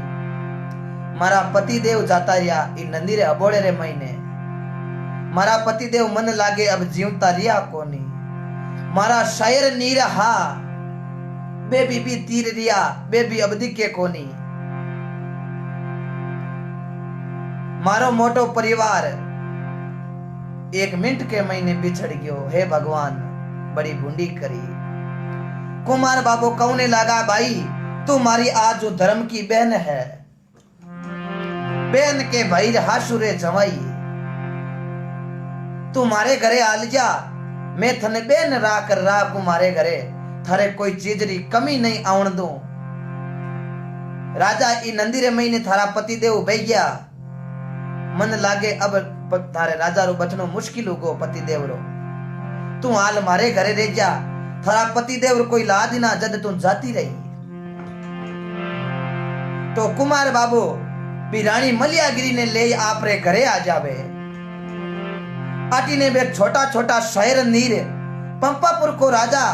मारा पति देव जाता रिया इ नंदी रे अबोड़े रे महीने। मारा पति देव मन लागे अब जीवता रिया कोनी। मारा शायर नीर हा बेबी भी तीर रिया बेबी अब दिखे कोनी। मारो मोटो परिवार 1 मिनट के महीने बिछड़ गयो। हे भगवान बड़ी भूंडी करी। कुमार बाबू कहने लगा, भाई तू मारी आज जो धर्म की बहन है, बहन के भाई हासुरे जमाई। तू मारे घरे आल जा, मैं थने बेन रा कर रा को मारे घरे थारे कोई चीज री कमी नहीं आवन दू। राजा ई नंदी रे महीने थारा पति देव बह गया। मन लागे अब थारे राजा रो बचनो मुश्किल होगो। पति देव रो तू हाल मारे घरे रह जा, थारा पति देव रो कोई लाद ना जद तू जाती रही। तो कुमार बाबू भी रानी मल्यागिरी ने ले आप रे घरे आ जावे। आटी ने बे छोटा छोटा शायर नीर पंपापुर को राजा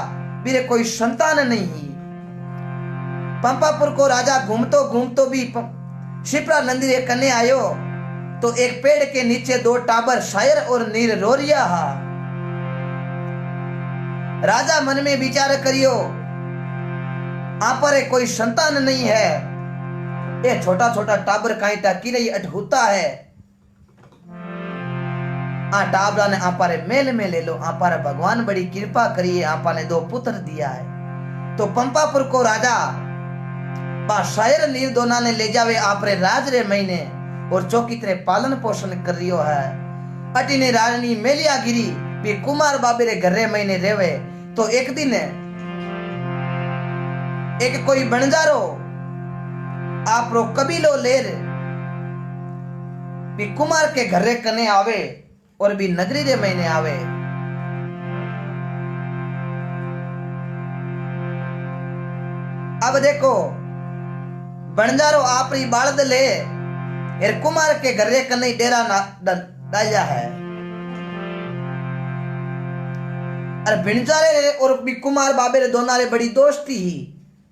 बीरे कोई संतान नहीं। पंपापुर को राजा घूमतो घूमतो भी शिप्रा नंदी रे कने आयो तो एक पेड़ के नीचे 2 टाबर शायर और नीर रो रिया हा। राजा मन में विचार करियो, आप रे कोई संतान नहीं है, ये छोटा छोटा टाबर काईटा की नहीं अटहुता है। आ टाबरा ने आपारे मेल में ले लो। आपारे भगवान बड़ी कृपा करिए, आपा ने 2 पुत्र दिया है। तो पंपापुर को राजा पा शायर नीर दोना ने ले जावे आपरे राज रे महीने और चौकी तरह पालन पोषण कर रियो है। अटी ने रानी मेलियागिरी भी कुमार बाबे रे घर रे महीने रेवे। तो एक दिन एक कोई बणजारो आप रो कबीलो लेर भी कुमार के घर रे कने आवे और भी नगरी रे महीने आवे। अब देखो बणजारो आपरी बालद ले एर कुमार के घर रे कने डेरा डालिया है। और बणजारे और भी कुमार बाबे रे दोनों रे बड़ी दोस्ती ही,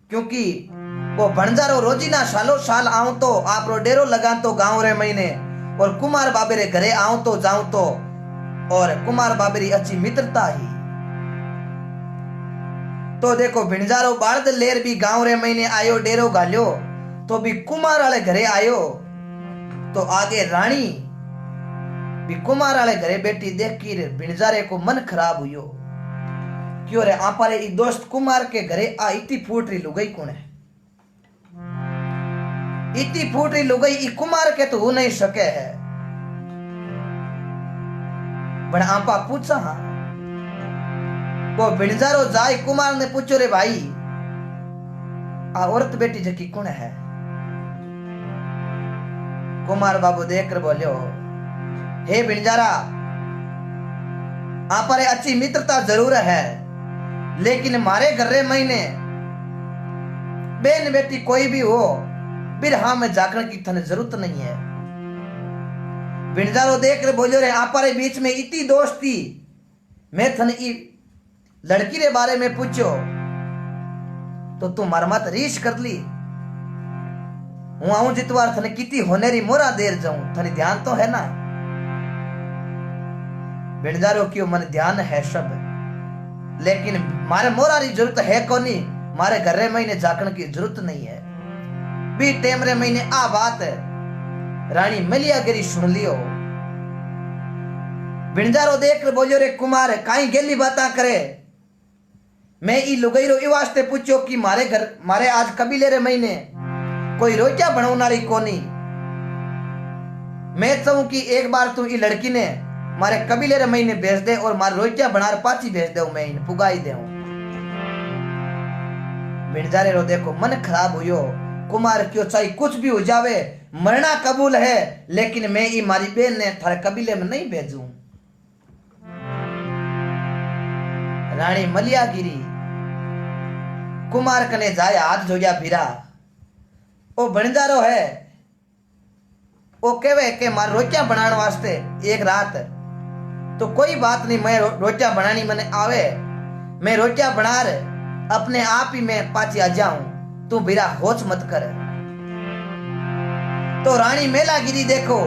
क्योंकि वो बणजारो रोजीना सालों साल आऊं तो आप रो डेरो लगा तो गांव रे महीने और कुमार बाबे रे घरे आऊं तो जाऊं तो और कुमार बाबे री अच्छी मित्रता ही। तो देखो भिणजारो बालद लेर भी गांव रे महीने आयो डेरो गालियो तो भी कुमार वाले घरे आयो। तो आगे रानी भी कुमार वाले घरे बेटी देख की भिणजारे को मन खराब हुयो। क्यों रे आपारे ई दोस्त कुमार के घरे आ इतनी फूट रही लुगाई कौन है? इतनी फूट रही लुगाई ई कुमार के तो हो नहीं सके है। बड़ा आपा पूछा हाँ वो भिणजारो जाए कुमार ने पूछो रे भाई आ औरत बेटी जकी कौन है? कुमार बाबू देखकर बोलियो, हे भिणजारा आप रे अच्छी मित्रता जरूर है, लेकिन मारे घर रे महीने बेन बेटी कोई भी हो बिरहा में जाकर की थने जरूरत नहीं है। भिणजारो देख कर बोलियो रे आप रे बीच में इतनी दोस्ती, मैं थने ई लड़की रे बारे में पूछो तो तू मरमत रीश कर ली। हूं आऊं जितवार थने किती होनेरी मोरा देर जाऊं, थने ध्यान तो है ना। बिणजारो क्यों मन ध्यान है सब, लेकिन मारे मोरा की जरूरत है कोनी, मारे घर रे महीने जाकण की जरूरत नहीं है। बी टेम रे महीने आ बात रानी मलियागिरी सुन लियो। बिणजारो देख कर बोलियो, रे कुमार काई गेली बाता करे। मैं ई लुगाईरो ई वास्ते पूछो कि मारे आज कबीले रे महीने कोई रोटियां बनावनारी कोनी। मैं चाहूं कि एक बार तू ई लड़की ने मारे कबीले रे महीने भेज दे और मारे रोटियां बनार पाची भेज दे, मैं इन पुगाई दे। बिणजारे रो देखो मन खराब हुयो। कुमार क्यों चाहे कुछ भी हो जावे, मरना कबूल है, लेकिन मैं ई मारी बहन ने थारे कबीले में नहीं भेजूं। रानी मलियागिरी कुमार कने जाए हाथ जोया फिरा। ओ बणजारो है, ओ कहवे के मार रोटियां बनाने वास्ते एक रात तो कोई बात नहीं, मैं रोटियां बनानी मने आवे, मैं रोटियां बनार अपने आप ही मैं पाची आ जाऊं, तू बिरा होच मत कर। तो रानी मेलागिरी देखो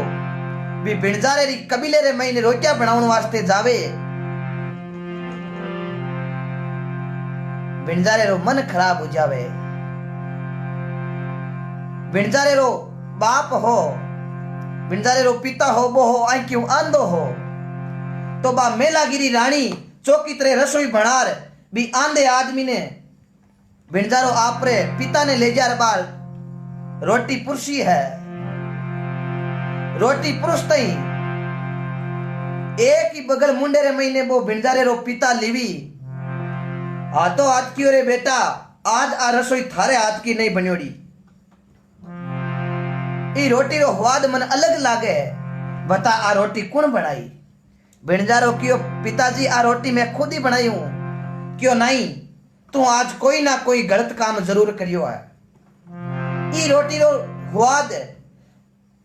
भी बिणजारे री कबीले रे महीने रोटियां बनाने वास्ते जावे। बिणजारे रो मन खराब हो जावे। बिणजारे रो बाप हो, बिणजारे रो पिता हो, वो हो आई क्यों आंधो हो, तो बा मेलागिरी रानी चौकी तरह रसोई बनार भी आंधे आदमी ने बिणजारो आपरे पिता ने ले जार बार रोटी पुरुषी है। रोटी पुरुष तई एक ही बगल मुंडे रे महीने वो बिणजारे रो पिता लीवी हाथों हाथ की, रे बेटा आज आ रसोई थारे हाथ की नहीं बनियोड़ी। ई रोटी रो स्वाद मन अलग लागे, बता आ रोटी कौन बनाई। बिणजारो क्यों पिताजी आ रोटी मैं खुद ही बनाई हूं। क्यों नहीं, तू आज कोई ना कोई गलत काम जरूर करियो है। ई रोटी रो स्वाद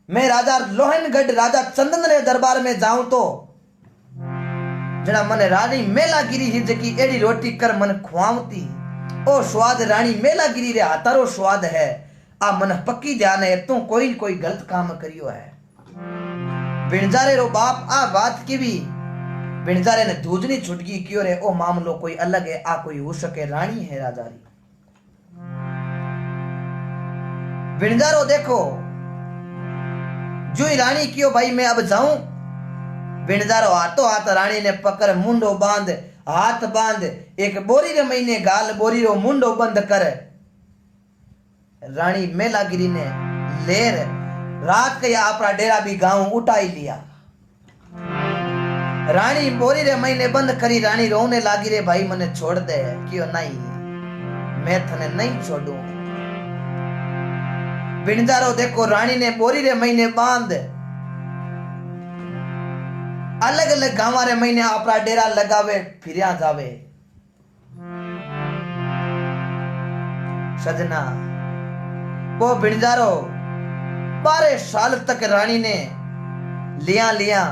मैं राजा लोहनगढ़ राजा चंदन रे दरबार में जाऊं तो जना मने रानी मेलागिरी ही जकी एड़ी रोटी कर मन खुआवती, ओ स्वाद रानी मेलागिरी रे हाथारो स्वाद है। आ मन पक्की ध्यान है, तू कोई कोई गलत काम करियो है। बिणजारे रो बाप आ बात की भी बिणजारे ने दूजनी छुटकी क्यों रे, ओ मामलो कोई अलग है, आ कोई हो सके रानी है राजा री। बिणजारो देखो जुई रानी क्यों भाई मैं अब जाऊं। बिणजारो हाथों हाथ रानी ने पकड़ मुंडो बांध, हाथ बांध एक बोरी रे महीने गाल बोरी रो मुंडो बंद कर। रानी मेलागिरी ने लेर रात के आपरा डेरा भी गांव उठाई लिया। रानी बोरी रे महीने बंद करी, रानी रोने लागी, रे भाई मने छोड़ दे। क्यों नहीं, मैं थने नहीं छोड़ू। बिणजारो देखो रानी ने बोरी रे महीने बांध अलग अलग गांव रे महीने आपरा डेरा लगावे फिरिया जावे। सजना वो बिणजारो 12 साल तक रानी ने लिया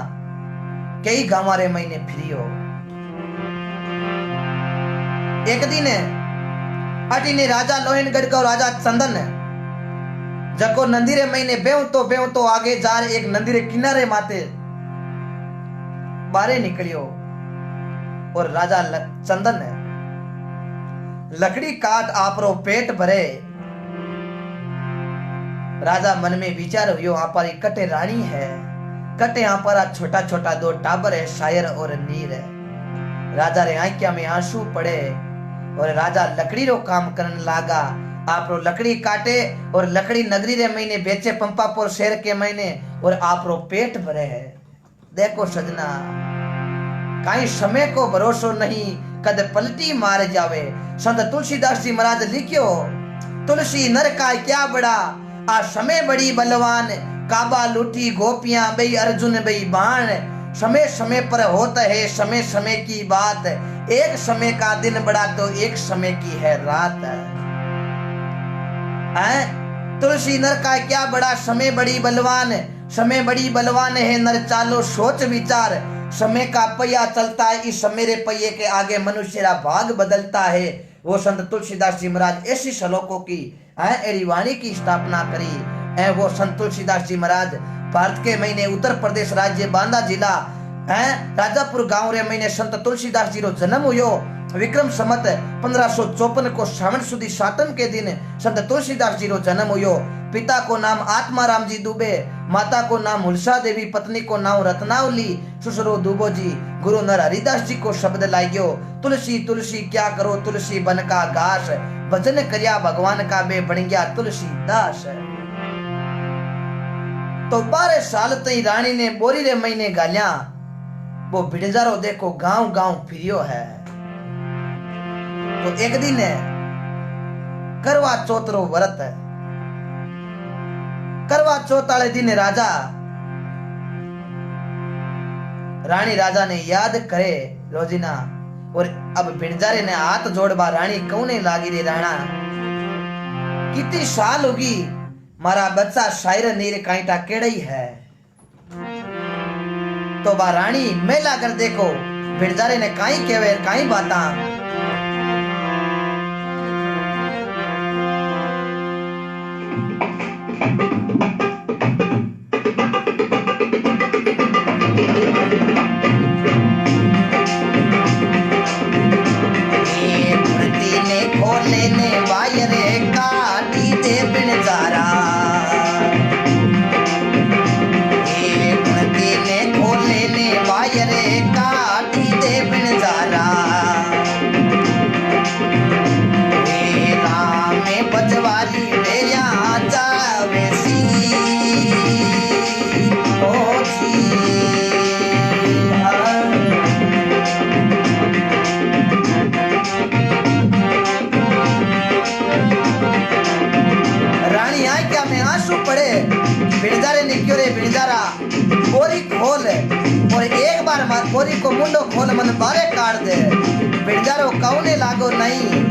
कई गांव रे महीने फिरियो। एक दिन अटी ने राजा लोहनगढ़ का राजा चंदन जको नंदी रे महीने बेव तो आगे जा रहे एक नंदी रे किनारे माते बारे निकलियो और राजा चंदन लकड़ी काट आपरो पेट भरे। राजा मन में विचार हुयो, आपारी कटे रानी है, कटे आपारा छोटा छोटा 2 टाबर है, शायर और नीर है। राजा रे आंखिया में आंसू पड़े और राजा लकड़ी रो काम करने लागा। आपरो लकड़ी काटे और लकड़ी नगरी रे महीने बेचे पंपापुर शहर के महीने और आपरो पेट भरे है। देखो सजना काई समय को भरोसो नहीं, कद पलटी मार जावे। संत तुलसीदास जी महाराज लिखियो, तुलसी नर का क्या बड़ा, आ समय बड़ी बलवान, काबा लूटी गोपियां बई अर्जुन बई बाण। समय समय पर होता है समय समय की बात, एक समय का दिन बड़ा तो एक समय की है रात। तुलसी नर का क्या बड़ा, समय बड़ी बलवान, समय बड़ी बलवान है नर चालो सोच विचार। समय का पहिया चलता है, इस मेरे पहिए के आगे मनुष्य का भाग बदलता है। वो संत तुलसीदास जी महाराज ऐसी श्लोकों की एड़ी वाणी की स्थापना करी है वो संत तुलसीदास जी महाराज भारत के महीने उत्तर प्रदेश राज्य बांदा जिला है राजापुर गांव रे महीने संत तुलसीदास जी रो जन्म हुयो। विक्रम संवत 1554 को श्रावण सुदी सातम के दिन संत तुलसीदास जी रो जन्म हुयो। पिता को नाम आत्माराम जी दुबे, माता को नाम हुलसा देवी, पत्नी को नाम रत्नावली, ससुरो दुबो जी। गुरु नर हरिदास जी को शब्द लाग्यो, तुलसी तुलसी क्या करो तुलसी बन का घास, भजन करया भगवान का बे बन गया तुलसीदास। तो 12 साल तई रानी ने बोरी रे महीने गालिया वो भिड़जारो देखो गांव गांव फिरियो है। तो एक दिन करवा चौथ रो व्रत है। करवा चौथ वाले दिन राजा रानी राजा ने याद करे रोजीना, और अब भिड़जारे ने हाथ जोड़बा रानी कौने लागी रे राणा, कितनी साल होगी मारा बच्चा शायर नीर कांटा केड़ई है। तो बा रानी मेला कर देखो भिड़जारे ने काई केवे काई बाता। बोरी खोल और एक बार बोरी को मुंडो खोल मन बारे काट दे। भिड़जारो कौने लागो नहीं,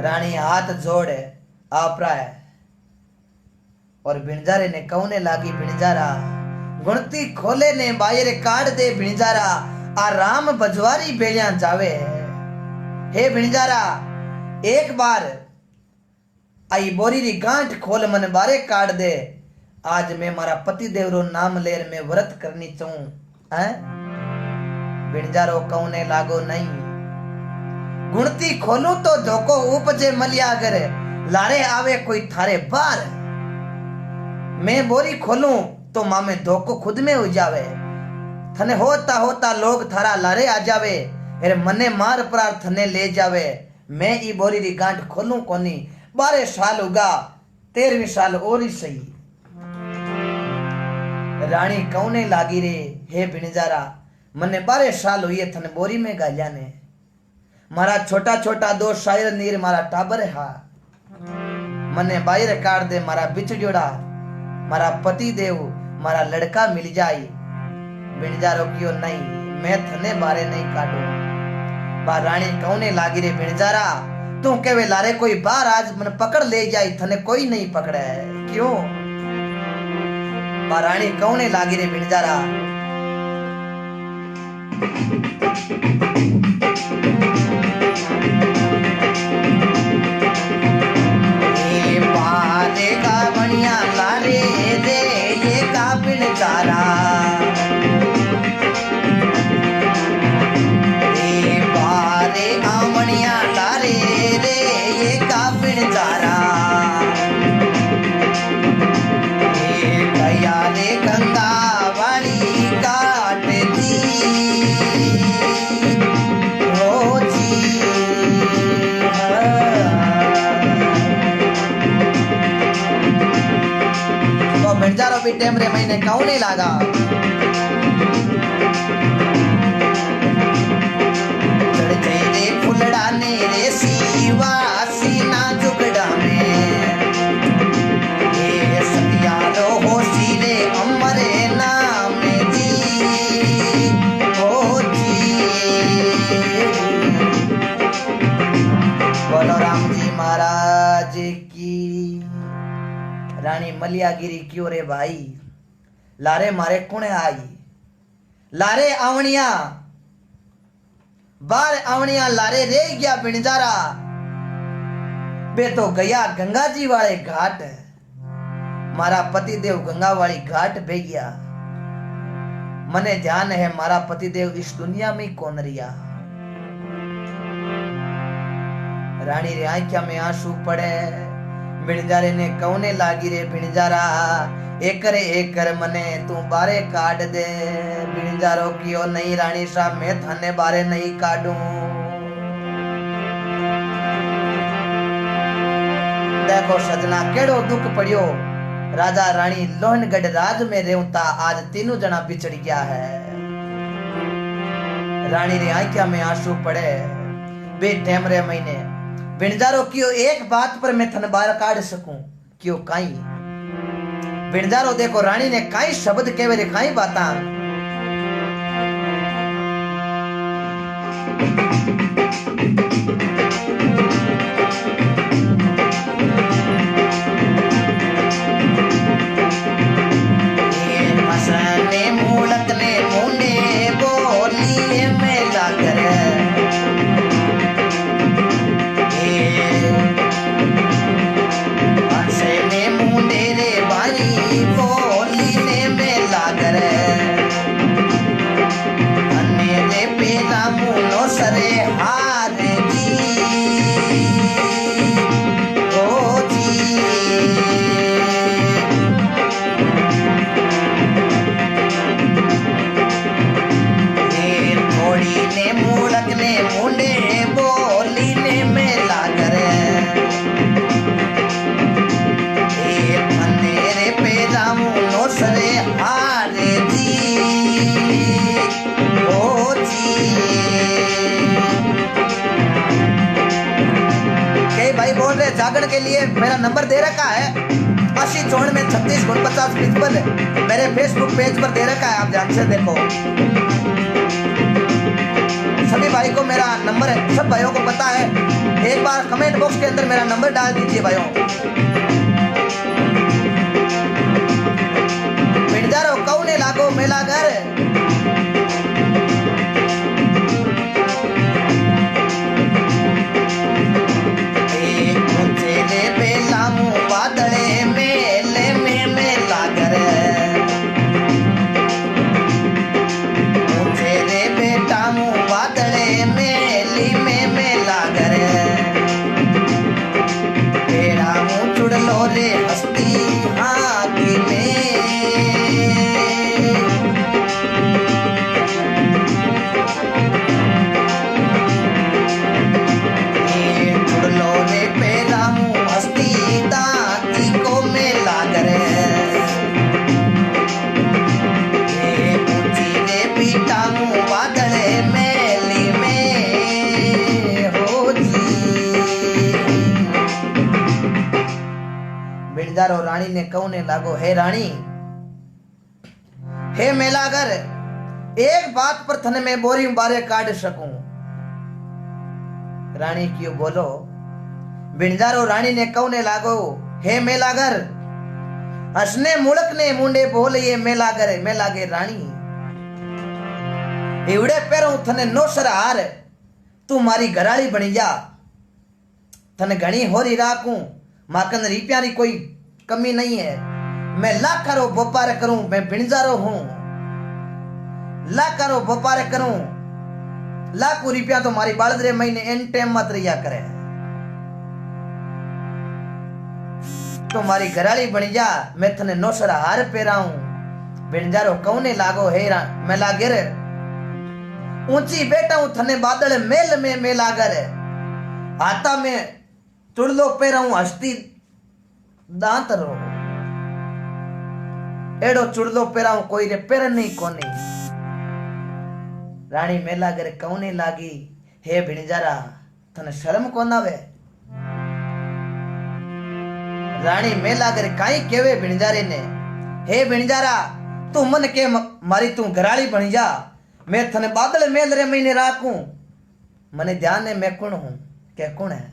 रानी हाथ जोड़े आपरा है और भिणजारे ने कौने लागी भिणजारा, गुणती खोले ने बाहर काट दे भिणजारा, आराम बजवारी बेलिया जावे। हे भिणजारा एक बार आई बोरी री गांठ खोल मन बारे काट दे, आज मैं मारा पति देव रो नाम लेर में व्रत करनी चाहूं हैं। भिणजारो कौने लागो नहीं, गुणती खोलू तो धोको उपजे मलिया करे, लारे आवे कोई थारे बार। मैं बोरी खोलूं तो मामे धोको खुद में हो जावे, थने होता होता लोग थारा लारे आ जावे, अरे मने मार प्रार थने ले जावे। मैं ई बोरी री गांठ खोलूं कोनी, 12 साल होगा 13वीं साल और ही सही। रानी कौने लागी रे हे भिणजारा, मने 12 साल हुए थने बोरी में गालिया ने, मारा छोटा छोटा 2 शायर नीर मारा टाबर हा, मने बाहर काट दे मारा बिछड़ियोड़ा, मारा पति देव मारा लड़का मिल जाई। भिणजारो कियो नहीं, मैं थने बारे नहीं काटू। बा रानी कौने लागी रे भिणजारा, तू केवे लारे कोई बार आज मन पकड़ ले जाई, थने कोई नहीं पकड़े। क्यों महारानी कौने लागी रे बिणजारा। बारे का बनिया लारे रे ये का बिणजारा। बारे का बनिया लारे रे ये का बिणजारा। गया रे गंगा वाली काट दी हो जी। तो बिणजारो भी टेम रे महीने कौन नहीं लागा। चढ़ जाई रे फुलड़ा ने रे सीवा सीना जुगड़ा में। ये सतियालो हो सीरे अमरे नाम जी हो जी। बोलो राम जी महाराज की। रानी मलियागिरी क्यों रे भाई। लारे मारे कुणे आई। लारे आवनिया बार आवनिया लारे रे गया बिणजारा। बे तो गया गंगा जी वाले घाट। मारा पतिदेव गंगा वाली घाट बे गया। मने ध्यान है मारा पतिदेव इस दुनिया में कौन रिया। रानी रे आंखिया में आंसू पड़े। बिणजारे ने कौने लागी रे बिणजारा। एकर मने तू बारे काट दे। बिणजारो कियो नहीं रानी साहब मैं थाने बारे नहीं काटूं। देखो सजना केड़ो दुख पड़ियो। राजा रानी लोहनगढ़ राज में रेवता आज तीनों जना बिछड़ गया है। रानी रे आंखिया में आंसू पड़े। बे टेम रे महीने बिणजारो कियो एक बात पर मैं थन बार काट सकूं क्यों काई। बिणजारो देखो रानी ने काई शब्द केवे रे काई बाता। मसने मूलक ने मुंडे बोली में लाकर। मसने मुंडे रे बानी बोली ने में लाकर। अन्य रे पेला मुनो सरे हार जी ओ जी। ने मूलक ने मुंडे बोली ने मेला करे। फनेरे पे जामुनो सरे हारे जी ओ जी। कई भाई बोल रहे जागरण के लिए मेरा नंबर दे रखा है 80 54 49 50 55। मेरे फेसबुक पेज पर दे रखा है आप ध्यान से देखो। सभी भाई को मेरा नंबर है। सब भाइयों को पता है। एक बार कमेंट बॉक्स के अंदर मेरा नंबर डाल दीजिए भाइयों। बिणजारो कौने लागो मेला घर। रे बेला मुँह बादले मेले में मेला घर। रे बेटा मुँह बादले मेली में मेला घर। बेड़ा मुँह चुड़लो रे हस्ती आगे में। चुड़लो रे बेड़ा मुँह हस्ती दाती को मेला घर। पीटा मुँह बादले मेली में हो जी। बिणजारो रानी ने कौने लागो। हे रानी हे मेलागर एक बात पर थने में बोरी बारे काट सकूं। रानी क्यों बोलो। बिणजारो रानी ने कौने लागो। हे मेलागर हसने मुड़क ने मुंडे बोल ये मेला गे रानी एवड़े पैरों थने नौसर हार तू मारी घराली बनी जा थने घनी होरी राखूं माकन रिपिया री कोई कमी नहीं है। मैं लाखों व्यापार करूं मैं बिणजारो हूं लाखों व्यापार करूं लाखों रुपया तो मारी बालदरे महीने एन टाइम मत रिया करे तो मारी घराली बनी जा मैं थने नौसर हार पेराऊं बिणजारो कौने लागो हेरा मैं लागे रे ऊंची बैठा हूं थने बादल मेल में मेलागर आता में चुड़लो पेराऊं हस्ती दांत रो एड़ो चुड़लो पेराऊं कोई रे पेर नहीं कोनी रानी मेलागर कौने लागी हे बिणजारा थने शर्म कोन आवे रानी मेलागर काई केवे बिणजारे ने हे बिणजारा तू मन के मारी तू घराली बनी जा मैं थने बादल मेल रे महीने राखूं मने ध्यान है मैं कौन हूं क्या कौन है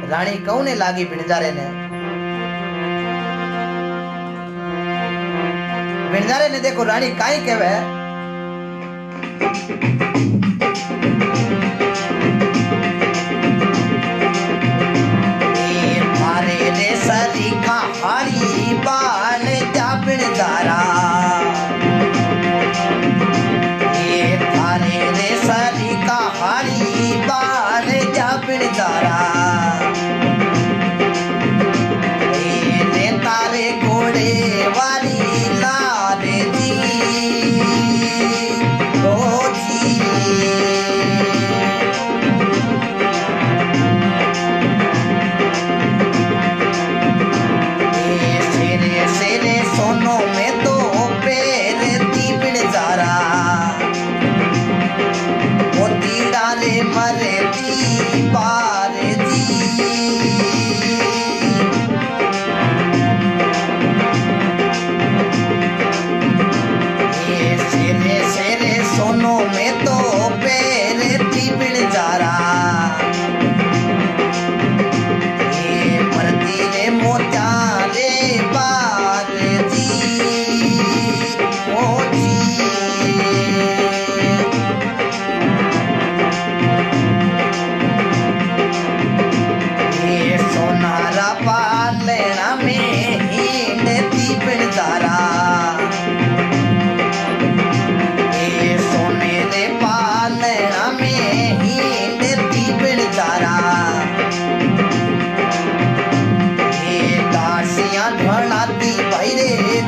रानी कौने लागी बिणजारे ने देखो रानी काई कहवे मारे रे सरीखा हारी बाल जा बिणजारा सरीका हारी बाल जा बिणजारा तारे घोड़े वाली लाल जी ओ जी सेरे सेरे सोनो में तो पैर दी बिणजारा रे मरे दी बार जी ये सेरे सेरे सोनो में तो पैर दी बिणजारा ये मरती रे मोचा रे बार जी ओ जी पालना में हिंडती बिणजारा ये सोने रे पालना में हिंडती बिणजारा ये दासियां ढलाती भैरे रे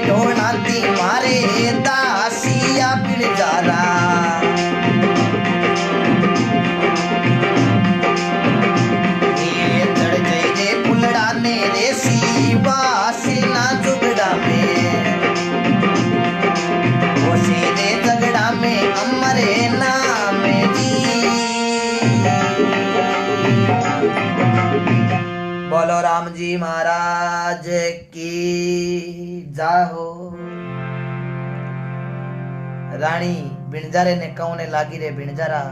ढोलाती मारे दासिया बिणजारा ये चढ़ गई रे फुलड़ा ने रे सीवा सीना जुगड़ा में वो सीधे झगड़ा में अमरे नाम जी बोलो राम जी महाराज की जाहो। रानी बिणजारे ने कौने लागी रे बिणजारा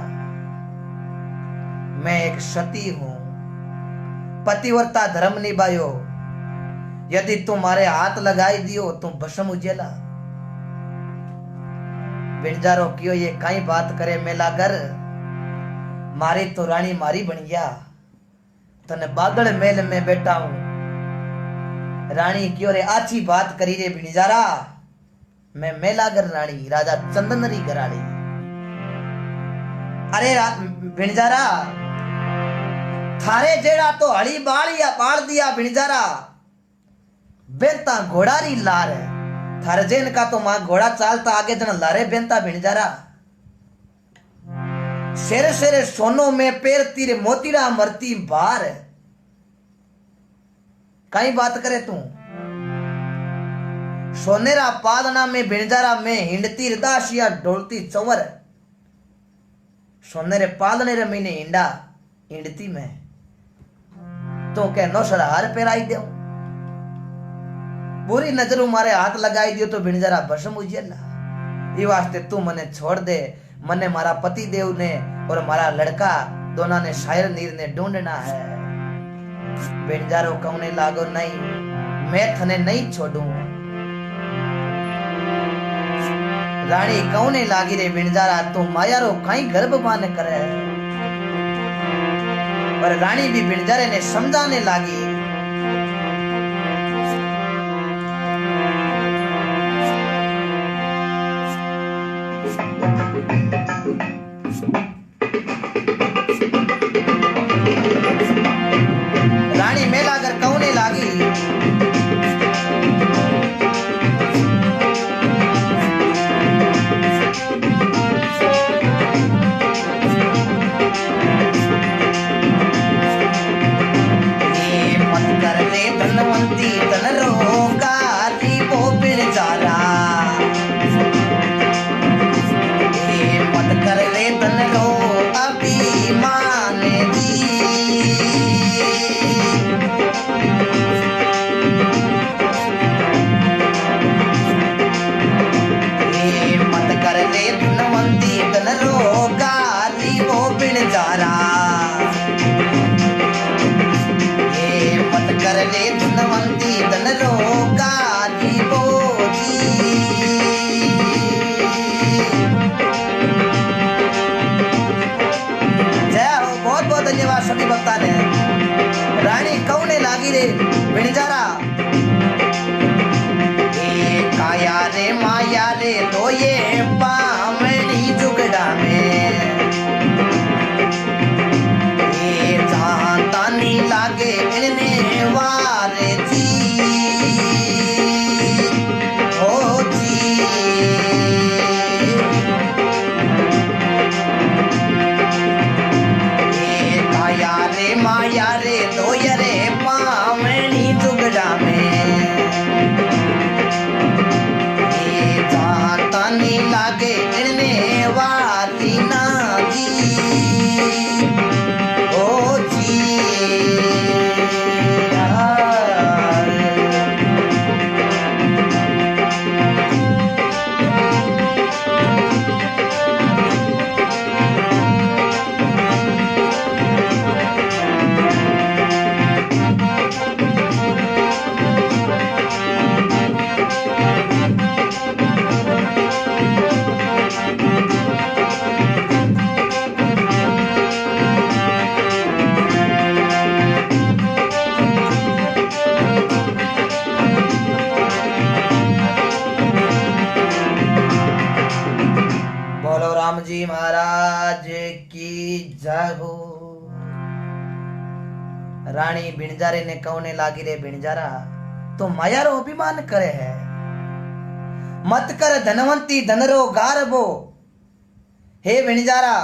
मैं एक सती हूं पतिव्रता धर्म निभायो यदि तुम्हारे हाथ लगाई दियो तुम भस्म उजेला बिणजारो क्यों ये कई बात करे मेलागर मारी तो रानी मारी बन गया तने बादल मेल में बैठा हूं रानी क्यों रे आची बात करी रे बिणजारा मैं मेलागर रानी राजा चंदनरी घराड़ी अरे बिणजारा थारे जेड़ा तो हड़ी बाल दिया बिणजारा बेंता घोड़ारी लार थारे जेन का तो मां घोड़ा चालता आगे जन लारे बेंता बिणजारा शेरे शेरे सोनो में पैर तीरे मोतीरा मरती बार कई बात करे तू सोनेरा पादना में बिणजारा में हिंडती रदाशिया डोलती चंवर सोनेरे पादने रे महीने हिंडती में तो क्या नौसर हार पेराई दो बुरी नजरों मारे हाथ लगाई दियो तो बिणजारा भस्म उजियला ये वास्ते तू मने छोड़ दे मने मारा पति देव ने और मारा लड़का दोनों ने शायर नीर ने ढूंढना है। बिनजारो कौने लागो नहीं मैं थने नहीं छोड़ू। रानी कौने लागी रे बिनजारा तू मायारो कहीं गर्भ मान करे। पर रानी भी बिनजारे ने समझाने लागी। रानी मेला कर कौने लागी। धनवंती धन रोगारी वो बिनजारा मत कर ले धन रो अभिमान दी। मत कर ले धनवंती धन रोगारी वो बिनजारा कर ले धनवंती धन रोगारी बोली। जय हो, बहुत बहुत धन्यवाद सभी भक्ता ने। रानी कौने लागी रे बिनजारा काया रे माया रे तो ये पावनी जुगड़ा में जहां तानी लागे इनने वारे जी हो जी। काया रे माया रे तो यरे पावनी जुगड़ा में जहां तानी लागे इनने वारी ना जी हो जी। राम जी महाराज की जय हो। रानी बिनजारे ने कौने लागी रे बिनजारा तो मायारो अभिमान करे है। मत कर धनवंती धनरो गारबो। हे बिनजारा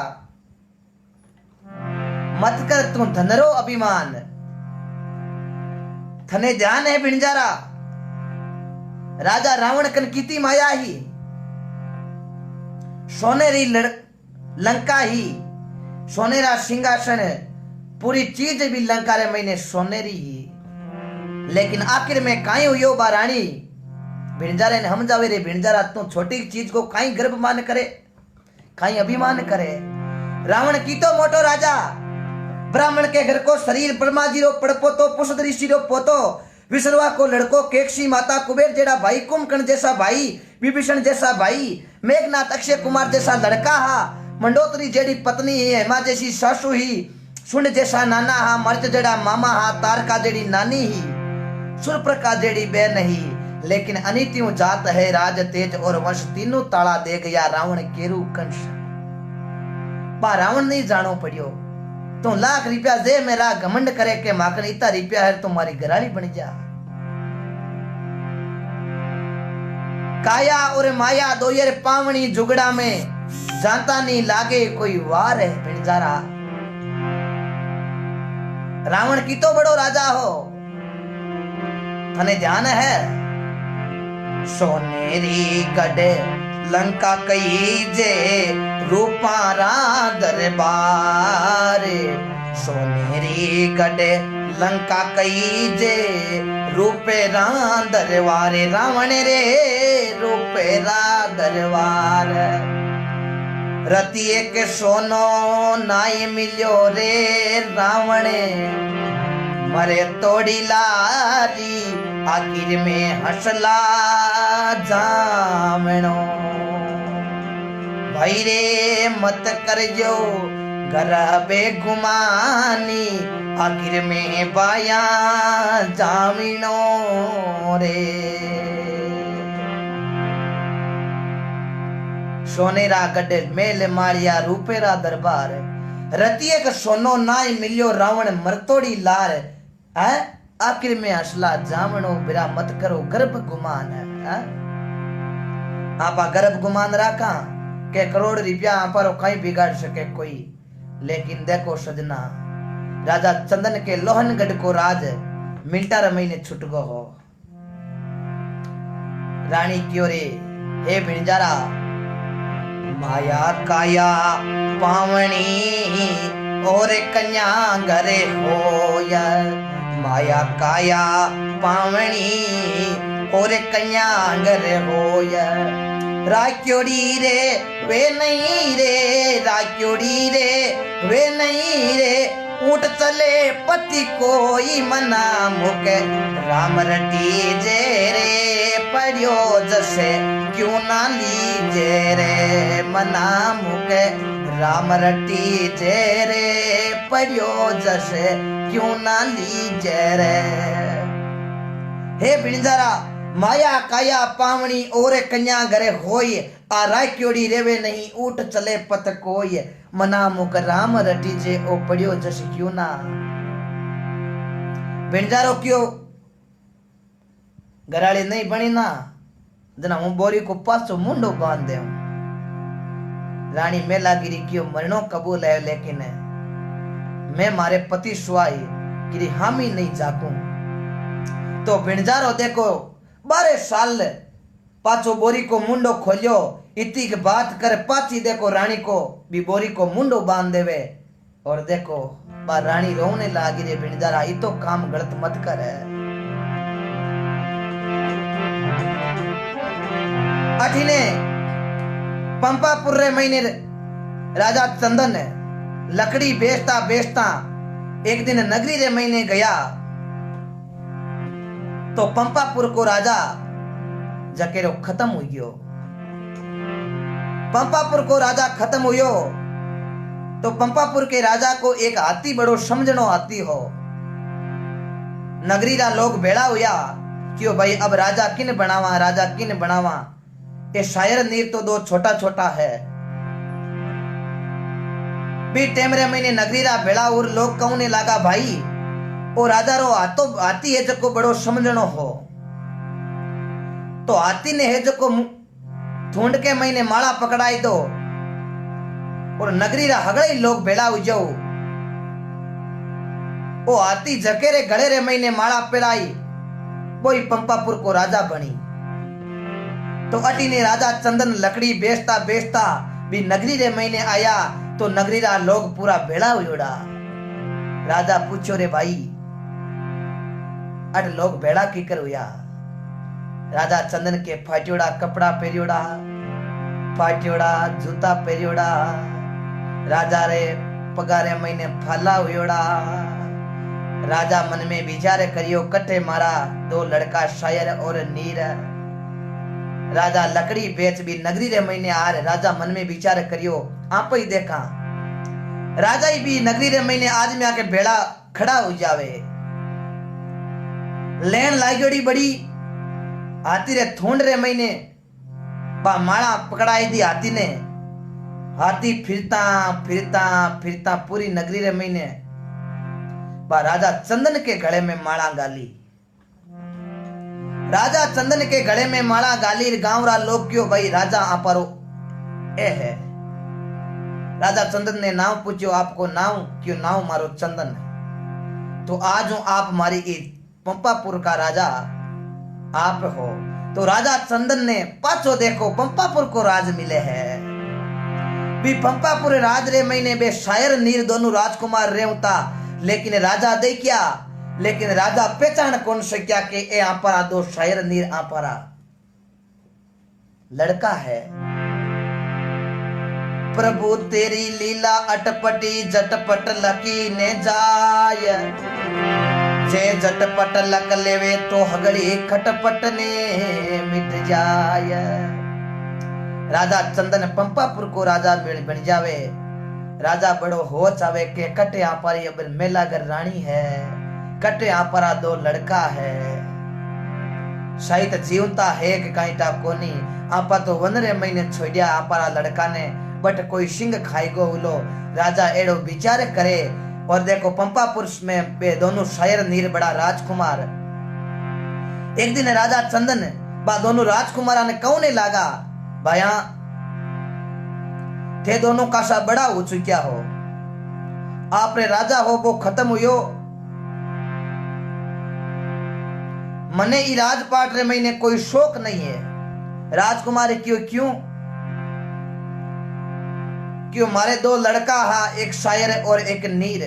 मत कर तू धनरो अभिमान। थने ध्यान है बिनजारा राजा रावण कन कीती माया ही सोनेरी लंका ही सोनेरा सिंहासन पूरी चीज भी लंका रे महीने सोनेरी ही। लेकिन आखिर में काई हुयो बा रानी बिनजारे ने समझावे रे बिनजारा तू छोटी चीज को काई गर्भ मान करे काई अभिमान करे। रावण की तो मोटो राजा ब्राह्मण के घर को शरीर ब्रह्मा जी रो पड़पोतो पुष्ट ऋषि रो पोतो विश्रवा को लड़को केकसी माता कुबेर जेड़ा भाई कुंभकर्ण जैसा भाई विभीषण जैसा भाई मेघनाथ अक्षय कुमार जैसा लड़का हा मंडोदरी जेड़ी पत्नी ही हेमा जैसी सासू ही सुंड जैसा नाना हा मर्च जेड़ा मामा हा तारका जेड़ी नानी ही सुरप्रका जेड़ी बहन ही। लेकिन अनित्यों जात है राज तेज और वंश तीनों ताला दे गया रावण केरू कंस। पा रावण नहीं जानो पड़ियो तो लाख रुपया दे मेरा घमंड करे के माकन इतना रुपया है तुम्हारी घराली बन जा। काया और माया दो ये पावनी जुगड़ा में जानता नहीं लागे कोई वार है बिनजारा। रावण की तो बड़ो राजा हो थने ध्यान है। सोनेरी गढ़ लंका कई जे रूपारा दरबार। सोनेरी गढ़ लंका कई जे रूपेरा दरबार। रावण रे रूपेरा दरबार। रतिए के सोनो नाई मिलियो रे रावणे मरे तोड़ी लारी आखिर में हसला जामणो भाई रे मत करजो घर बेगुमानी आखिर में बाया जामिनो रे। सोनेरा गड्ढे मेल मारिया रूपेरा दरबार रतिए का सोनो नाई मिलियो रावण मरतोड़ी लार है आखिर में असला जामणो बिरा मत करो गर्भ गुमान है आपा गर्भ गुमान राखा के करोड़ रुपया पर कहीं बिगाड़ सके कोई। लेकिन देखो सजना राजा चंदन के लोहनगढ़ को राज मिंटा महीने छुट गो हो। रानी क्यों रे हे भिणजारा माया काया पावनी और कन्या घरे होया माया काया पावनी और कन्या घरे होया राक्योड़ी रे वे नहीं रे राक्योड़ी रे वे नहीं रे ऊंट चले पति कोई मना मुके राम रटी जे रे पड़ियो जसे क्यों ना लीजे रे मना मुके राम रटी जे रे पड़ियो जसे क्यों ना लीजे रे। हे बिणजारा माया काया पावनी और कन्या घरे होई आ राक्योड़ी रेवे नहीं ऊट चले पत कोई मना मुक राम रटी जे ओ पड़ियो जस क्यों ना। बिणजारो क्यों घराड़ी नहीं बनी ना जना हूं बोरी को पासो मुंडो बांध दे। रानी मेलागिरी क्यों मरनो कबूल है लेकिन मैं मारे पति सुआई गिरी हामी नहीं जाकूं। तो बिणजारो देखो 12 साल पाछो बोरी को मुंडो खोलियो इतनी की बात कर पाची देखो रानी को भी बोरी को मुंडो बांध देवे और देखो बार रानी रोने लागी रे बिणजारा ये तो काम गलत मत कर है। अठीने पंपापुर रे महीने राजा चंदन लकड़ी बेचता बेचता एक दिन नगरी रे महीने गया तो पंपापुर को राजा जकेरो खत्म हुई। पंपापुर को राजा खत्म हुयो तो पंपापुर के राजा को एक हाथी बड़ो समझनो हाथी हो। नगरी रा लोग बेड़ा हुआ क्यों भाई अब राजा किन बनावा राजा किन बनावा। ये शायर नीर तो दो छोटा छोटा है भी टेमरे महीने नगरी रा बेड़ा और लोग कहने लगा भाई ओ राजा रो हाथी है जको बड़ो समझनो हो। तो हाथी ने है जको थूंड के महीने माला पकड़ाई दो और नगरी रा हगड़े लोग बेड़ा हो जाओ ओ हाथी जकेरे गड़े रे महीने माला पेराई कोई पंपापुर को राजा बनी। तो अटी ने राजा चंदन लकड़ी बेचता बेचता भी नगरी रे महीने आया तो नगरी रा लोग पूरा बेड़ा हुआ। राजा पूछो रे भाई अट लोग बेड़ा की कर हुआ। राजा चंदन के फाट्योड़ा कपड़ा पेरियोड़ा फाट्योड़ा जूता पेरियोड़ा राजा रे पगारे महीने फाला हुयोड़ा। राजा मन में विचार करियो कट्ठे मारा 2 लड़का शायर और नीर। राजा लकड़ी बेच भी नगरी रे महीने आर राजा मन में विचार करियो आप ही देखा राजा ही भी नगरी रे महीने आदमी आके बेड़ा खड़ा हो जावे। लेन लागोड़ी बड़ी हाथी रे थूंड रे महीने बा माला पकड़ाई दी हाथी ने। हाथी फिरता फिरता फिरता पूरी नगरी रे महीने बा राजा चंदन के गले में माला गाली। राजा चंदन के गले में माला गाली गांव रा लोग क्यों भाई राजा आपरो ए है। राजा चंदन ने नाम पूछो आपको नाम क्यों नाम मारो चंदन। तो आज हूं आप मारी पंपापुर का राजा आप हो। तो राजा चंदन ने पाछो देखो पंपापुर को राज मिले है भी पंपापुर राज रे महीने बे शायर नीर दोनों राजकुमार रेवता लेकिन राजा दे क्या लेकिन राजा पहचान कौन सक्या के ए आपरा 2 शायर नीर आपरा लड़का है। प्रभु तेरी लीला अटपटी झटपट लकी ने जाय, जे झटपट लक लेवे तो हगड़ी खटपट ने मिट जाय। राजा चंदन पंपापुर को राजा बन जावे। राजा बड़ो होच आवे के कटे आपारी अब मेलागर रानी है, कटे आपारा दो लड़का है। शायद जीवता है कि कहीं टाप को नहीं। आपा तो 15 महीने छोड़िया आपारा लड़का ने, बट कोई सिंह खाई गो उलो। राजा एड़ो विचार करे और देखो पंपापुर में बे दोनों शायर नीर बड़ा राजकुमार। एक दिन राजा चंदन बा दोनों राजकुमारा ने कौन लागा भाया थे दोनों काशा बड़ा हो चुक्या हो, आपरे राजा हो वो खत्म हुयो, मने ई राजपाट रे महीने कोई शौक नहीं है। राजकुमारी क्यों क्यों क्यों मारे दो लड़का हा, एक शायर और एक नीर।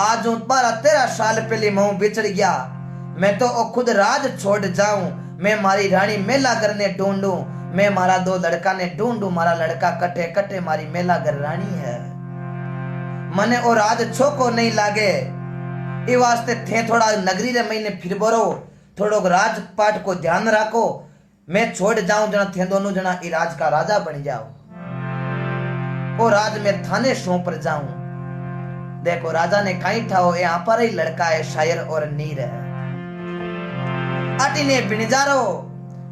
आज 12-13 साल पहले मैं बिछड़ गया, मैं तो खुद राज छोड़ जाऊं। मैं मारी रानी मेला करने ढूंढूं, मैं मारा दो लड़का ने ढूंढूं। मारा लड़का कटे कटे मारी मेला कर रानी है, मने और आज छोको नहीं लागे। ये वास्ते थे थोड़ा नगरी रे महीने फिर बोरो, थोड़ो राजपाट को ध्यान रखो। मैं छोड़ जाऊं जना थे दोनों जना ई राज का राजा बन जाओ, और राज में थाने सौंप जाऊं। देखो राजा ने कहीं ठाओ यहाँ पर ही लड़का है शायर और नीर है। अटी ने बिनजारो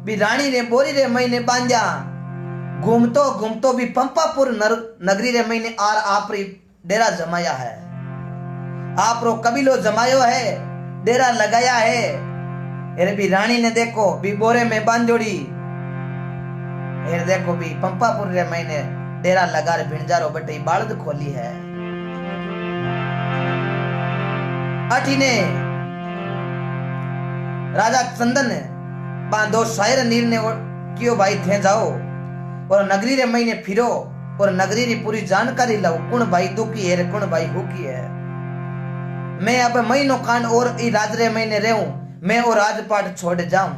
भी रानी ने बोरी रे महीने बांधा, घूमतो घूमतो भी पंपापुर नगरी रे महीने आर आपरी डेरा जमाया है। आप रो कबीलो जमायो है, डेरा लगाया है। अरे भी रानी ने देखो भी बोरे में बांधोड़ी, अरे देखो भी पंपापुर रे महीने डेरा लगा रे भिणजारो बटे बालद खोली है। अठी ने राजा चंदन बांधो शायर नीर ने क्यों भाई थे जाओ और नगरी रे महीने फिरो और नगरी री पूरी जानकारी लो, कौन भाई दुखी है कौन भाई हुकी है। मैं अब महीनों कांड और ई राज रे महीने रहूं, मैं और राजपाट छोड़ जाऊं।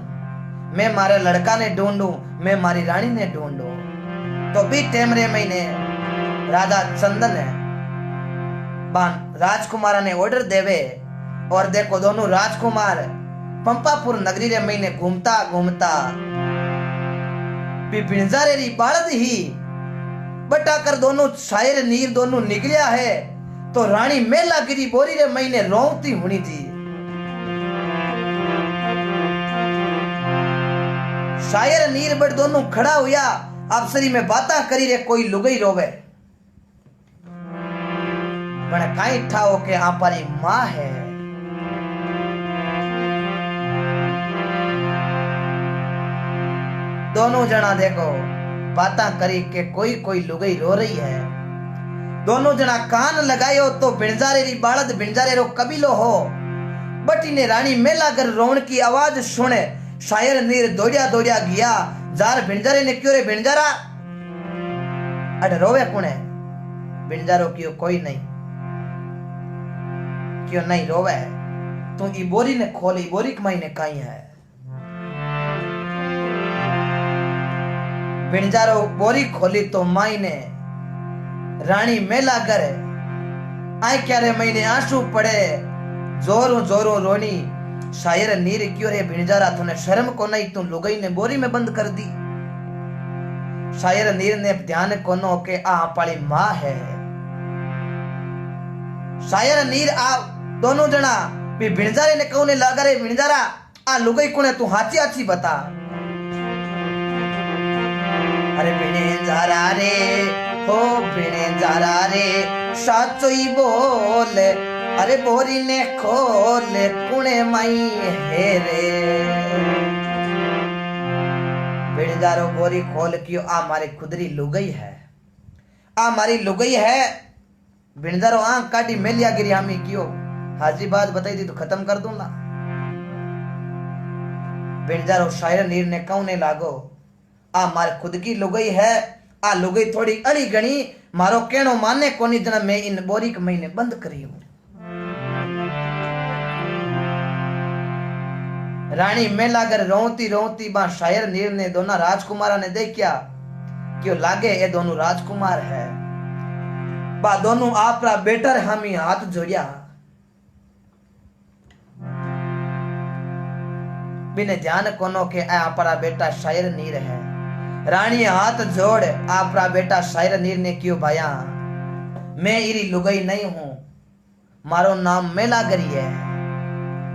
मैं मारे लड़का ने ढूंढूं, मैं मारी रानी ने ढूंढूं। तो भी टेमरे महीने राजा चंदन बान राजकुमारा ने ऑर्डर देवे, और देखो दोनों राजकुमार पंपापुर नगरी रे महीने घूमता घूमता पिंजारे री बालद ही बटा कर दोनों शायर नीर दोनों निकलिया है। तो रानी मेला गिरी बोरी रे महीने रोती हुनी थी। शायर नीर बट दोनों खड़ा हुआ, अफसरी में बाता करी रे कोई लुगई रोवे, पण काई ठाओ के आपारी मां है। दोनों जना देखो बाता करी के कोई कोई लुगई रो रही है। दोनों जना कान लगायो तो बिणजारे री बालद बिणजारे रो कबीलो हो, बटी ने रानी मेला कर रोण की आवाज सुने शायर नीर दौड़िया दौड़िया गया। जार बिणजारे ने क्यों रे बिणजारा अट रोवे कुणे। बिणजारो क्यों कोई नहीं, क्यों नहीं रोवे। तू ई बोरी ने खोली, बोरी कमाई ने काई है। बिणजारो बोरी खोली तो माई ने रानी मेला करे आई क्या रे महीने आंसू पड़े जोरों जोरों रोनी। शायर नीर क्यों रे बिणजारा तूने शर्म को नहीं, तू लुगाई ने बोरी में बंद कर दी। शायर नीर ने ध्यान कोनो के आ पाली मां है। शायर नीर आ दोनों जना भी बिणजारे ने कौने लागा रे बिणजारा आ लुगाई कोने तू हाची हाची बता। अरे बिणजारा रे हो बिणजारा रे साचो ही बोल, अरे बोरी ने खोल कुणे माई है रे। बिणजारो बोरी खोल क्यों आ मारी खुदरी लुगई है, आ मारी लुगई है। बिणजारो आंख काटी मेलिया गिरी हमी क्यों हाजी बात बताई दी तो खत्म कर दूंगा। बिणजारो शायर नीर ने कौने लागो आ मार खुद की लुगई है। आ लुगई थोड़ी अड़ी गणी मारो कहनो माने कोनी जना मैं इन बोरी के महीने बंद करी हूं। रानी मेलागर रोती रोती बा शायर नीर ने दोना राजकुमारा ने देखा क्यों लागे ये दोनों राजकुमार है। बा दोनों आपरा बेटर हामी हाथ जोड़िया, बिने ध्यान कोनो के आपरा बेटा शायर नीर है। रानी हाथ जोड़ आपरा बेटा शायर नीर ने क्यों भाया, मैं इरी लुगाई नहीं हूं, मारो नाम मेलागरी है।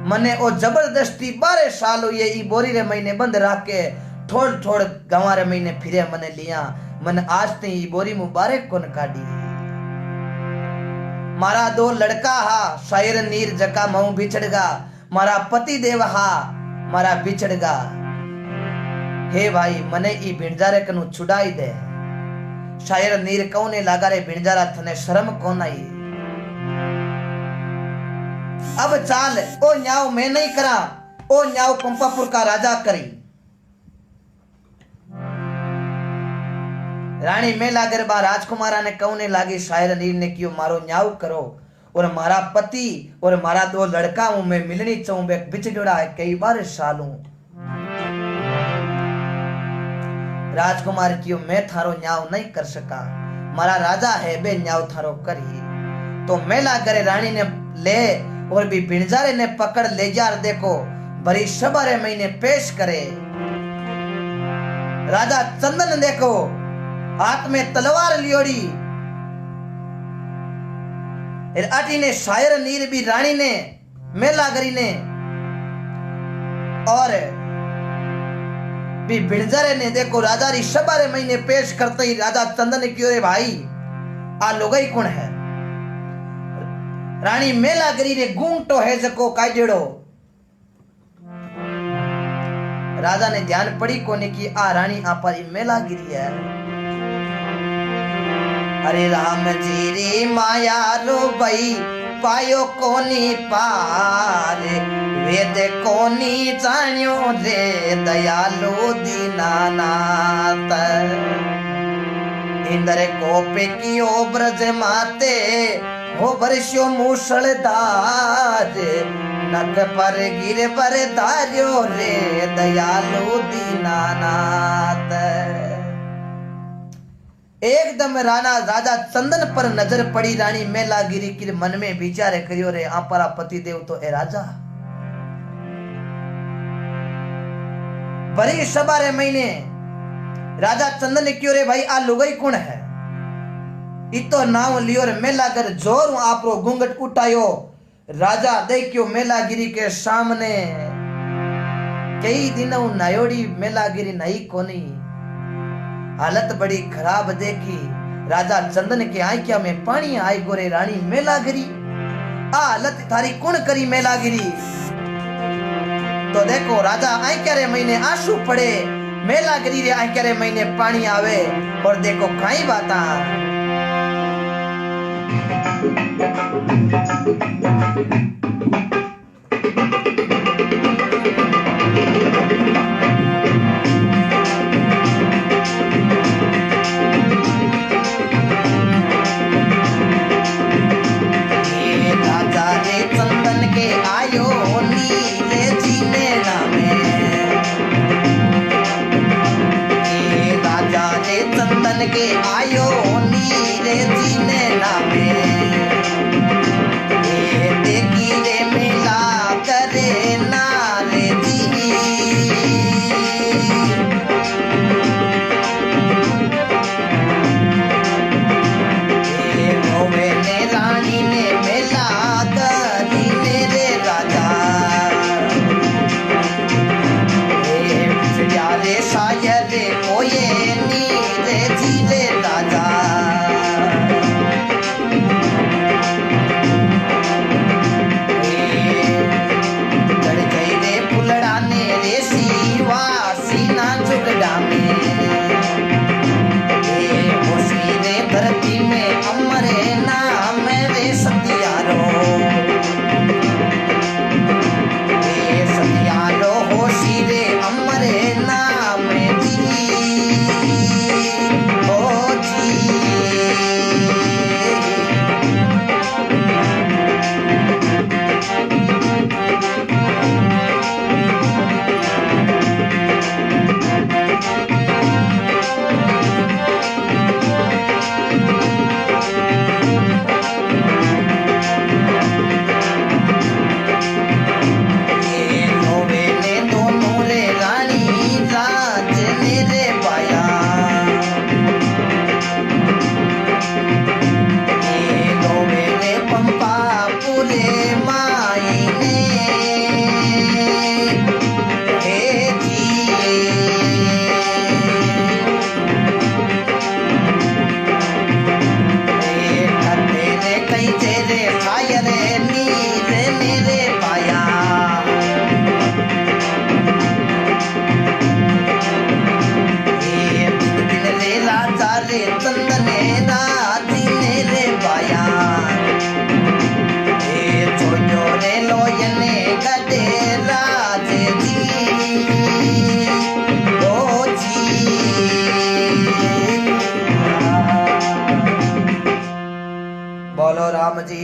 मने ओ जबरदस्ती 12 साल हुए ई बोरी रे महीने बंद राख के थोड़ थोड़ गंवा रे महीने फिरे मने लिया। मन आज ते ई बोरी मुबारक कोन काटी। मारा 2 लड़का हा शायर नीर जका मऊ बिछड़गा, मारा पति देव हा मारा बिछड़गा। हे भाई मने ई भिंजारे कनु छुड़ाई दे। शायर नीर कौने लागा रे भिंजारा थने शर्म कौन आई। अब चाल ओ न्याव मैं नहीं करा, ओ न्याव पंपापुर का राजा करी। रानी मेला गरबा राजकुमारा ने कौने लागी शायर नीर ने क्यों मारो न्याव करो, और मारा पति और मारा 2 लड़का हूं मैं मिलनी चाहूं बे बिछड़ा है कई बार सालू। राजकुमार क्यों मैं थारो न्याव नहीं कर सका, मारा राजा है बे न्याव थारो करी। तो मेला करे रानी ने ले और भी बिंजारे ने पकड़ ले जा। देखो भरी शबारे महीने पेश करे। राजा चंदन देखो हाथ में तलवार लियोड़ी, अटी ने शायर नीर भी रानी ने मेलागरी ने और भी बिंजारे ने देखो राजा री शबारे महीने पेश करते ही राजा चंदन क्यों रे भाई आ लोगई कौन है। रानी मेलागरी रे गूंगटो है जको काजेड़ो। राजा ने ध्यान पड़ी कोने की आ रानी आपारी मेलागिरी है। अरे राम जी रे माया रो भाई पायो कोनी पार, वेद कोनी जान्यो रे दयालु दीनानाथ। इंद्र कोपे कियो ब्रज माते हो वर्षो मूसलधार, नक पर गिर पर धार्यो रे दयालु दीनानाथ। एकदम राजा चंदन पर नजर पड़ी। रानी मेलागिरी के मन में विचार करियो रे आपरा पति देव तो ए राजा। बड़ी सबारे महीने राजा चंदन ने क्यों रे भाई आ लुगाई कौन है। इतो नाम लियो रे मेलागर जोर आपरो घूंघट उठायो। राजा देखियो मेलागिरी के सामने कई दिनों नायोड़ी मेलागिरी नहीं कोनी। हालत बड़ी खराब देखी। राजा चंदन के आंखिया में पानी आई गोरे रानी मेलागिरी आ हालत थारी कौन करी मेलागिरी। तो देखो राजा आंखिया रे महीने आंसू पड़े, मेलागिरी रे आंखिया रे महीने पानी आवे। और देखो काई बाता के आयो नीरे जीने नामे देखी रे में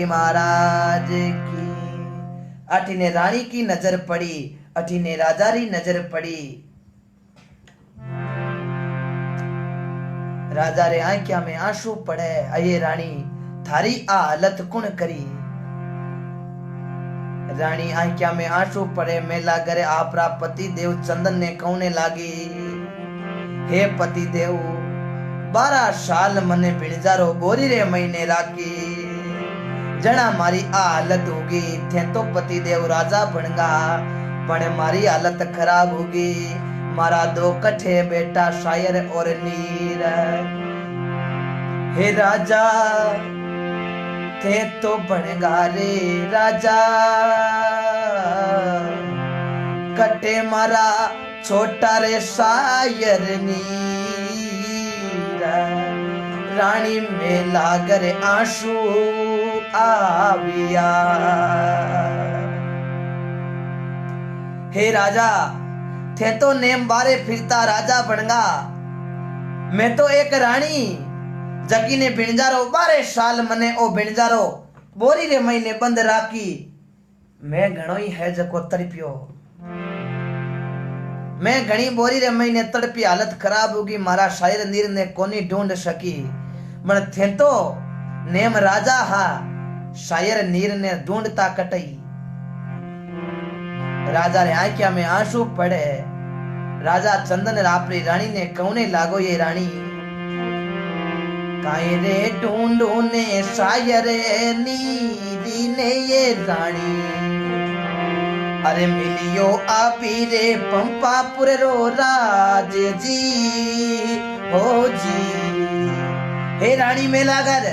जी महाराज की। अठीने रानी की नजर पड़ी, अठीने राजा री नजर पड़ी। राजा रे आंखिया में आंसू पड़े, अये रानी थारी आ हालत कुण करी। रानी आंखिया में आंसू पड़े, मेला करे आपरा पति देव चंदन ने कहने लागी, हे पति देव 12 साल मने बिणजारो बोरी रे महीने राखी, जना मारी आ हालत होगी थे तो पति देव राजा बनगा, पण मारी हालत खराब होगी। मारा 2 कठे बेटा शायर और नीर। हे राजा थे तो बनगा रे राजा, कटे मारा छोटा रे शायर नीर। रानी में लागर आंसू आविया। हे राजा थे तो नेम बारे फिरता राजा बनगा, मैं तो एक रानी जकी ने बिणजारो 12 साल मने ओ बिणजारो बोरी रे महीने बंद राखी। मैं घणो ही है जको तड़पियो, मैं घणी बोरी रे महीने तड़पी, हालत खराब होगी। मारा शायर नीर ने कोनी ढूंढ सकी, मन थे तो नेम राजा हा शायर नीर ने ढूंढता कटई। राजा रे आंखिया में आंसू पड़े। राजा चंदन आपरी रानी ने कहने लागो, ये रानी काई रे ढूंढू ने शायर नीरी ने ये रानी, अरे मिलियो आपी रे पंपापुर रो राज जी हो जी। हे रानी मेलागर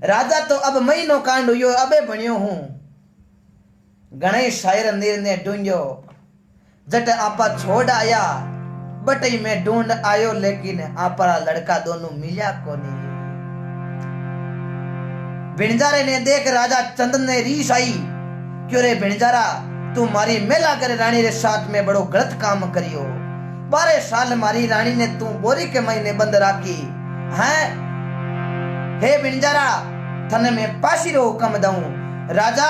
राजा तो अब महीनों कांड हुयो अबे बनियो हूं। गणेश शायर नीर ने ढूंढो, जट आपा छोड़ आया बटई में ढूंढ आयो, लेकिन आपरा लड़का दोनों मिल्या कोनी। बिणजारे ने देख राजा चंदन ने रीस आई, क्यों रे बिणजारा तू मारी मेला करे रानी रे साथ में बड़ो गलत काम करियो। 12 साल मारी रानी ने तू बोरी के महीने बंद राखी है। हे बिणजारा थने में पासी रो हुक्म दऊं। राजा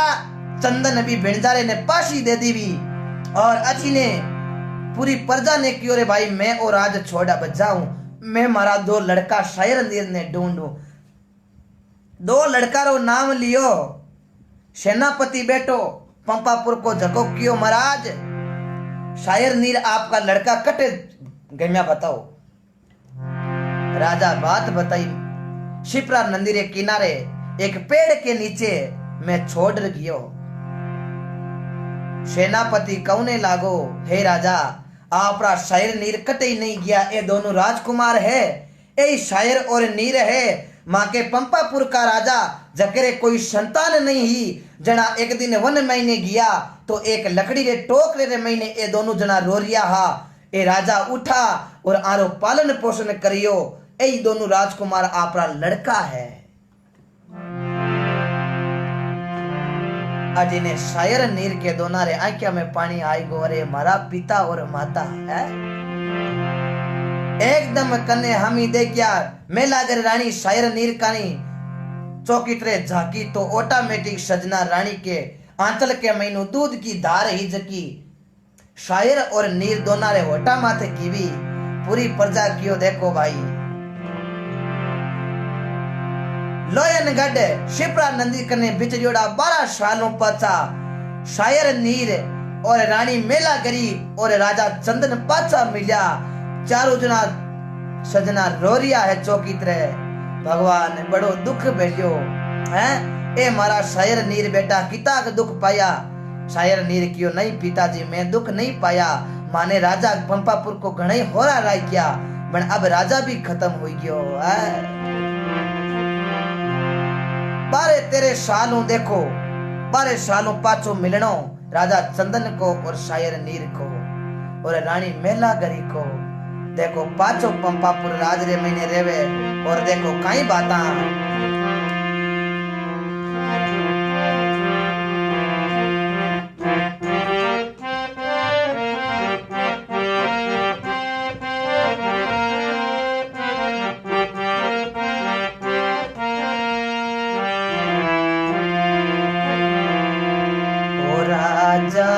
चंदन भी बिणजारे ने पासी दे दी भी, और अच्छी ने पूरी प्रजा ने क्यों रे भाई मैं और राज छोड़ा बजाऊं, मैं मारा 2 लड़का शायर नीर ने ढूंढूं। 2 लड़का रो नाम लियो, सेनापति बेटो पंपापुर को झको कियो महाराज। शायर नीर आपका लड़का कटे गम्या बताओ। राजा बात बताई, शिप्रा नंदी रे किनारे एक पेड़ के नीचे मैं छोड़ गियो। सेनापति कहने लागो, हे राजा आपरा शायर नीर कटे ही नहीं गया, ये दोनों राजकुमार है, ये शायर और नीर है। माँ के पंपापुर का राजा जकरे कोई संतान नहीं ही, जना एक दिन वन महीने गया तो एक लकड़ी रे टोकरे रे महीने ये दोनों जना रोरिया हा। ए राजा उठा और आरो पालन पोषण करियो, यही दोनों राजकुमार आपरा लड़का है। अजिने शायर नीर के दोना रे आंखिया में पानी आई गो, अरे मारा पिता और माता है। एकदम कन्ने हमी देखिया मेलागर रानी शायर नीर कानी चौकीतरे झाकी तो ऑटोमेटिक सजना रानी के आंचल के महीनों दूध की धार ही जकी। शायर और नीर दोना रे होटा माथे कीवी, पूरी प्रजा कियो देखो भाई। लोयनगढ़ शिप्रा नंदी कने बिचड़ियोड़ा 12 सालों पाचा शायर नीर और रानी मेलागरी और राजा चंदन पाचा मिल्या। चारों जना सजना रोरिया है चौकी तरह। भगवान बड़ो दुख भेजो है। ए मारा शायर नीर बेटा किता का दुख पाया। शायर नीर क्यों नहीं पिताजी मैं दुख नहीं पाया। माने राजा पंपापुर को घणे होरा राय किया, बन अब राजा भी खत्म हो गयो है। बारे तेरे सालों देखो, 12 सालों पाछो मिलनो राजा चंदन को और शायर नीर को और रानी मेलागरी को। देखो पाछो पंपापुर राज रे महीने रेवे और देखो कई बाता। राजा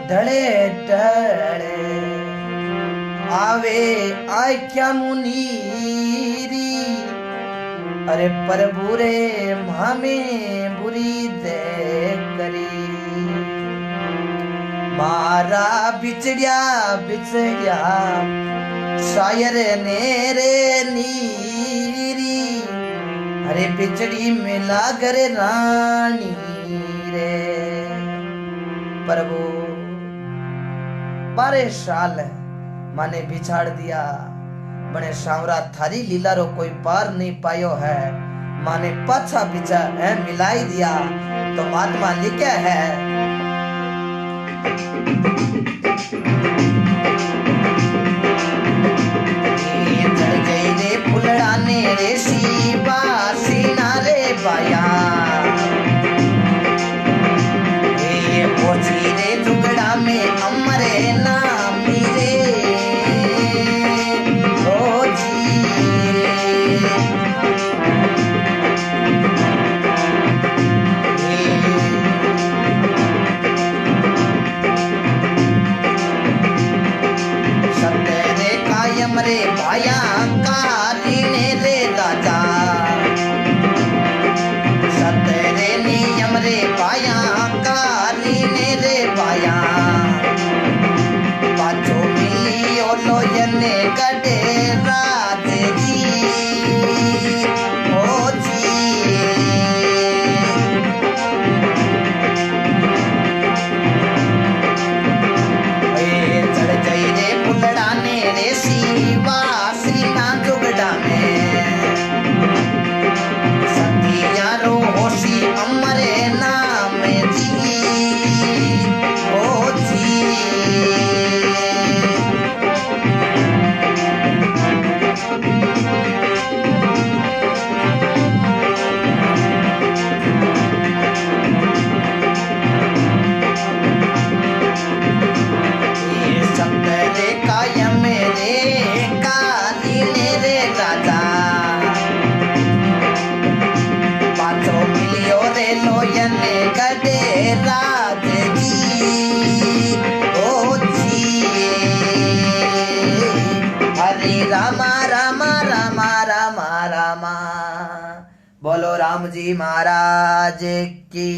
ढले ढले आवे आख्या मुनीरी, अरे प्रभु रे मामे बुरी दे करी। मारा बिछड़िया बिछड़िया शायर ने रे नीरी, अरे बिछड़ी मिला कर रानी रे। प्रभु 12 साल माने बिछाड़ दिया, बने सांवरा थारी लीला रो कोई पार नहीं पायो है। माने पाछा बिछा है मिलाई दिया, तो महात्मा लिखे है चढ़ गई रे फुलड़ाने रे शिवा सीना रे बाया, पहुंची रे जुगड़ा में अमरे नाम रे ओ जी। सत्य रे कायम रे भाया कालीने रे राजा, सत्य रे नियम रे भाया कालीने रे भाया। पाछो मिलियो लोयने कड़े रात जी ओ जी। चढ़ गई रे फुलड़ाने रे शिवा सीना जुगड़ा में, सतिया रो होशी अमरे नाम जी ओ जी। सत्य कायम रे कालीने रे राजा, पाछो मिलियो रे लोयने कड़े राज जी ओ जी। हरे रामा रामा रामा रामा रामा, बोलो राम जी महाराज की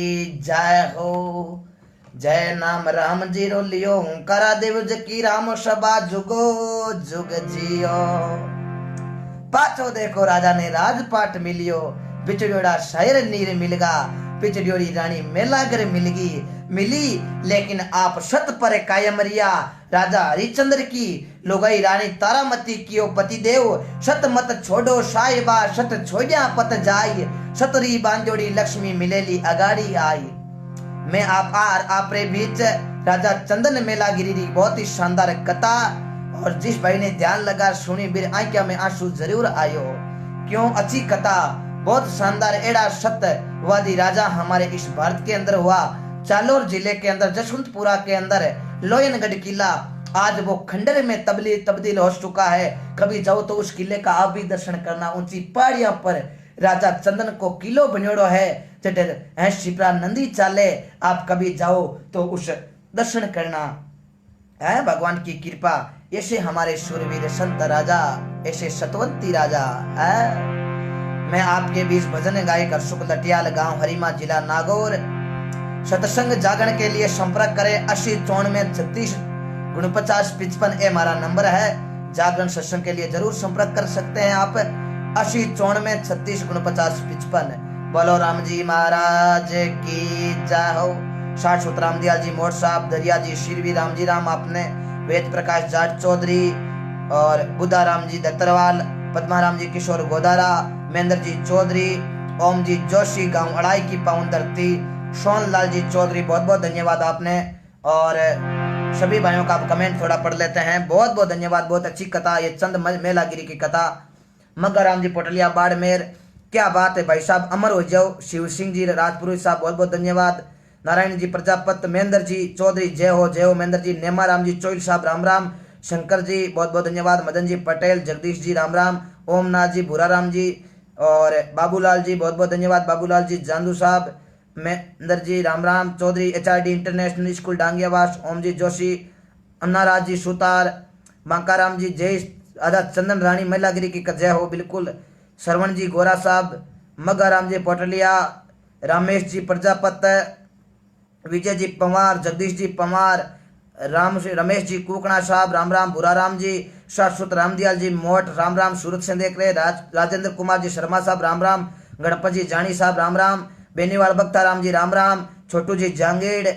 जय हो। जय नाम राम जी रो लियो करा देव जकी राम सभा जुगो जुग जियो। पाछो देखो राजा ने राजपाट मिलियो, बिछड़ियोड़ा शायर नीर मिलगा, बिछड़ियोड़ी रानी मेलागर मिलगी मिली, लेकिन आप सत पर कायम रिया। राजा हरिचंद्र की लोगाई रानी तारामती कियो पति देव, सत मत छोड़ो साहिबा सत छोड़िया पत जाई, सतरी बांजोड़ी लक्ष्मी मिलेली अगाड़ी आई। मैं आपरे बीच राजा चंदन मेलागिरी री बहुत ही शानदार कथा, और जिस भाई ने ध्यान लगा सुनी बिर आंखों में आंसू जरूर आयो। क्यों अच्छी कथा, बहुत शानदार एड़ा सत्यवादी राजा हमारे इस भारत के अंदर हुआ। जालोर जिले के अंदर जसवंतपुरा के अंदर लोयनगढ़ किला आज वो खंडर में तब्दील हो चुका है। कभी जाओ तो उस किले का आप भी दर्शन करना। ऊंची पहाड़ियों पर राजा चंदन को किलो बन्योड़ो है, जटर है शिप्रा नंदी चाले। आप कभी जाओ तो उस दर्शन करना है। भगवान की कृपा, ऐसे हमारे शूरवीर संत राजा, ऐसे सतवंती राजा है। मैं आपके बीच भजन गायक अशोक लटियाल, गांव हरिमा, जिला नागौर। सत्संग जागरण के लिए संपर्क करें 8094 36 55 ये हमारा नंबर है। जागरण सत्संग के लिए जरूर संपर्क कर सकते हैं आप 8094 36 49 55। बोलो राम जी महाराज की जय हो। शाश्वत राम दयाल जी मोड़ साहब, दरिया जी शिरवी, राम जी राम आपने, वेद प्रकाश जाट चौधरी और बुद्धा राम जी दत्तरवाल, पद्माराम जी किशोर गोदारा, महेंद्र जी चौधरी, ओम जी जोशी, गांव अड़ाई की पावन धरती, सोनलाल जी चौधरी, बहुत बहुत धन्यवाद आपने। और सभी भाइयों का आप कमेंट थोड़ा पढ़ लेते हैं। बहुत बहुत धन्यवाद, बहुत अच्छी कथा, ये चंद मेलागिरी की कथा। मग्गा राम जी पोटलिया बाड़मेर, क्या बात है भाई साहब, अमर हो जाओ। शिव सिंह जी राजपुरोहित साहब, बहुत बहुत धन्यवाद। नारायण जी प्रजापत, महेंद्र जी चौधरी, जय हो महेंद्र जी। नेमा राम जी चोइल साहब, राम राम। शंकर जी बहुत बहुत धन्यवाद। मदन जी पटेल, जगदीश जी राम राम। ओमनाथ जी, भूरा राम जी और बाबूलाल जी बहुत बहुत धन्यवाद। बाबूलाल जी, जांदू साहब, Mahendra ji Ram Ram, Choudhary HRD international school Dangiyawas, Om ji Joshi, Annaraj ji Sutar, Makaram ji Jai Azad, चंदन रानी महिलागिरी की जय हो बिल्कुल, श्रवण जी गोरा साहब, मगाराम जी पोटलिया, रामेश जी प्रजापत, विजय जी पवार, जगदीश जी पवार, रमेश जी कुकणा साहब राम राम, भूरा राम जी, शाश्वत रामदयाल जी मोट राम राम, सूरत से देख रहे, राजेंद्र कुमार जी शर्मा साहब राम राम, गणपत जी जानी साहब राम राम, बेनीवाल बख्ता राम जी राम राम, छोटू जी जांगीड़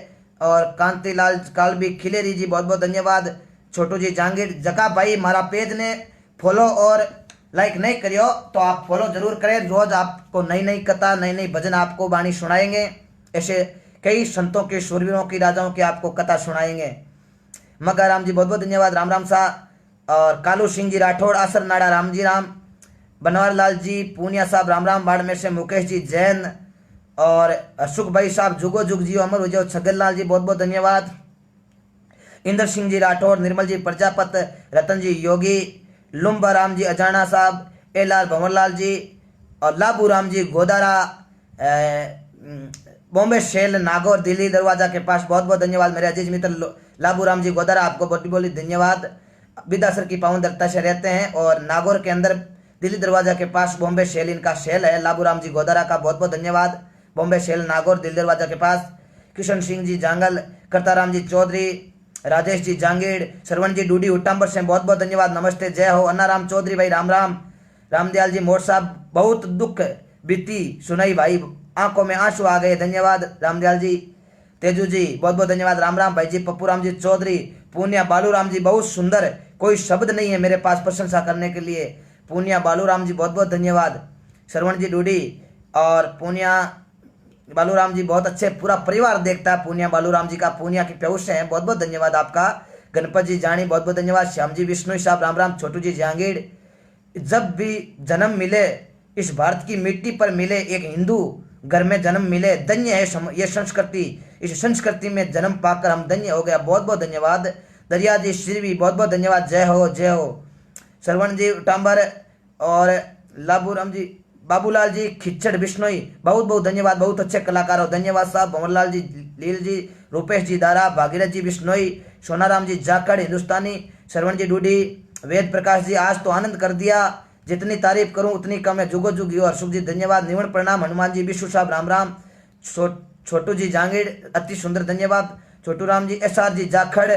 और कांतिलाल कालबी खिलेरी जी बहुत बहुत धन्यवाद। छोटू जी जांगीड़ जका भाई हमारा पेज ने फॉलो और लाइक नहीं करियो तो आप फॉलो जरूर करें, रोज आपको नई नई कथा नई नई भजन आपको वाणी सुनाएंगे, ऐसे कई संतों के शूरवीरों की राजाओं की आपको कथा सुनाएंगे। मगा राम जी बहुत बहुत धन्यवाद, राम राम साहब, और कालू सिंह जी राठौड़, आसर नाड़ा राम जी राम, बनवार लाल जी पूनिया साहब राम राम, बाड़मेर से मुकेश जी जैन और अशोक भाई साहब जुगो जुग जियो अमर हो जाओ, छगन लाल जी बहुत बहुत धन्यवाद, इंद्र सिंह जी राठौर, निर्मल जी प्रजापत, रतन जी योगी, लुम्बा राम जी अजाना साहब, LR भंवरलाल जी और लाबू राम जी गोदारा, बॉम्बे शेल नागौर दिल्ली दरवाजा के पास बहुत बहुत धन्यवाद मेरे अजीज मित्र लाबू राम जी गोदारा, आपको बहुत बहुत धन्यवाद। विदासर की पावन दत्ता से रहते हैं और नागौर के अंदर दिल्ली दरवाजा के पास बॉम्बे शेल इनका शेल है, लाबू राम जी गोदारा का बहुत बहुत धन्यवाद। बॉम्बे शेल नागौर दिल्ली दरवाजा के पास, किशन सिंह जी जांगल, करताराम जी चौधरी, राजेश जी जांगीड़, श्रवण जी डूडी उट्टाम्बर से बहुत बहुत धन्यवाद, नमस्ते जय हो। अन्नाराम चौधरी भाई राम राम, रामदयाल जी मोट साहब बहुत दुख बीती सुनाई भाई, आंखों में आंसू आ गए, धन्यवाद रामदयाल जी। तेजू जी बहुत बहुत धन्यवाद, राम राम भाई जी। पप्पू राम जी चौधरी, पूनिया बालू राम जी बहुत सुंदर, कोई शब्द नहीं है मेरे पास प्रशंसा करने के लिए, पूनिया बालू राम जी बहुत बहुत धन्यवाद। श्रवण जी डूडी और पूनिया बालू राम जी बहुत अच्छे, पूरा परिवार देखता है पूनिया बालू राम जी का, पूनिया की प्यौष हैं, बहुत बहुत धन्यवाद आपका। गणपत जी जानी बहुत बहुत धन्यवाद, श्याम जी विष्णु साहब राम राम, छोटू जी जहांगीर, जब भी जन्म मिले इस भारत की मिट्टी पर मिले, एक हिंदू घर में जन्म मिले, धन्य है ये संस्कृति, इस संस्कृति में जन्म पाकर हम धन्य हो गया, बहुत बहुत धन्यवाद। दरिया जी श्री बहुत बहुत धन्यवाद, जय हो जय हो। श्रवण जी टांबर और लाबू राम जी, बाबूलाल जी खिच्चड़ बिश्नोई बहुत बहुत धन्यवाद, बहुत अच्छे कलाकार हो, धन्यवाद साहब। भंवरलाल जी लील जी, रूपेश जी दारा, भागीरथ जी बिश्नोई, सोनाराम जी जाखड़ हिंदुस्तानी, श्रवण जी डूडी, वेद प्रकाश जी आज तो आनंद कर दिया, जितनी तारीफ करूं उतनी कम है, जुगो जुग और सुख जी धन्यवाद। निवण प्रणाम, हनुमान जी विशु साहब राम राम, छोटू जी जांगीड़ अति सुंदर धन्यवाद, छोटू राम जी SR जी जाखड़,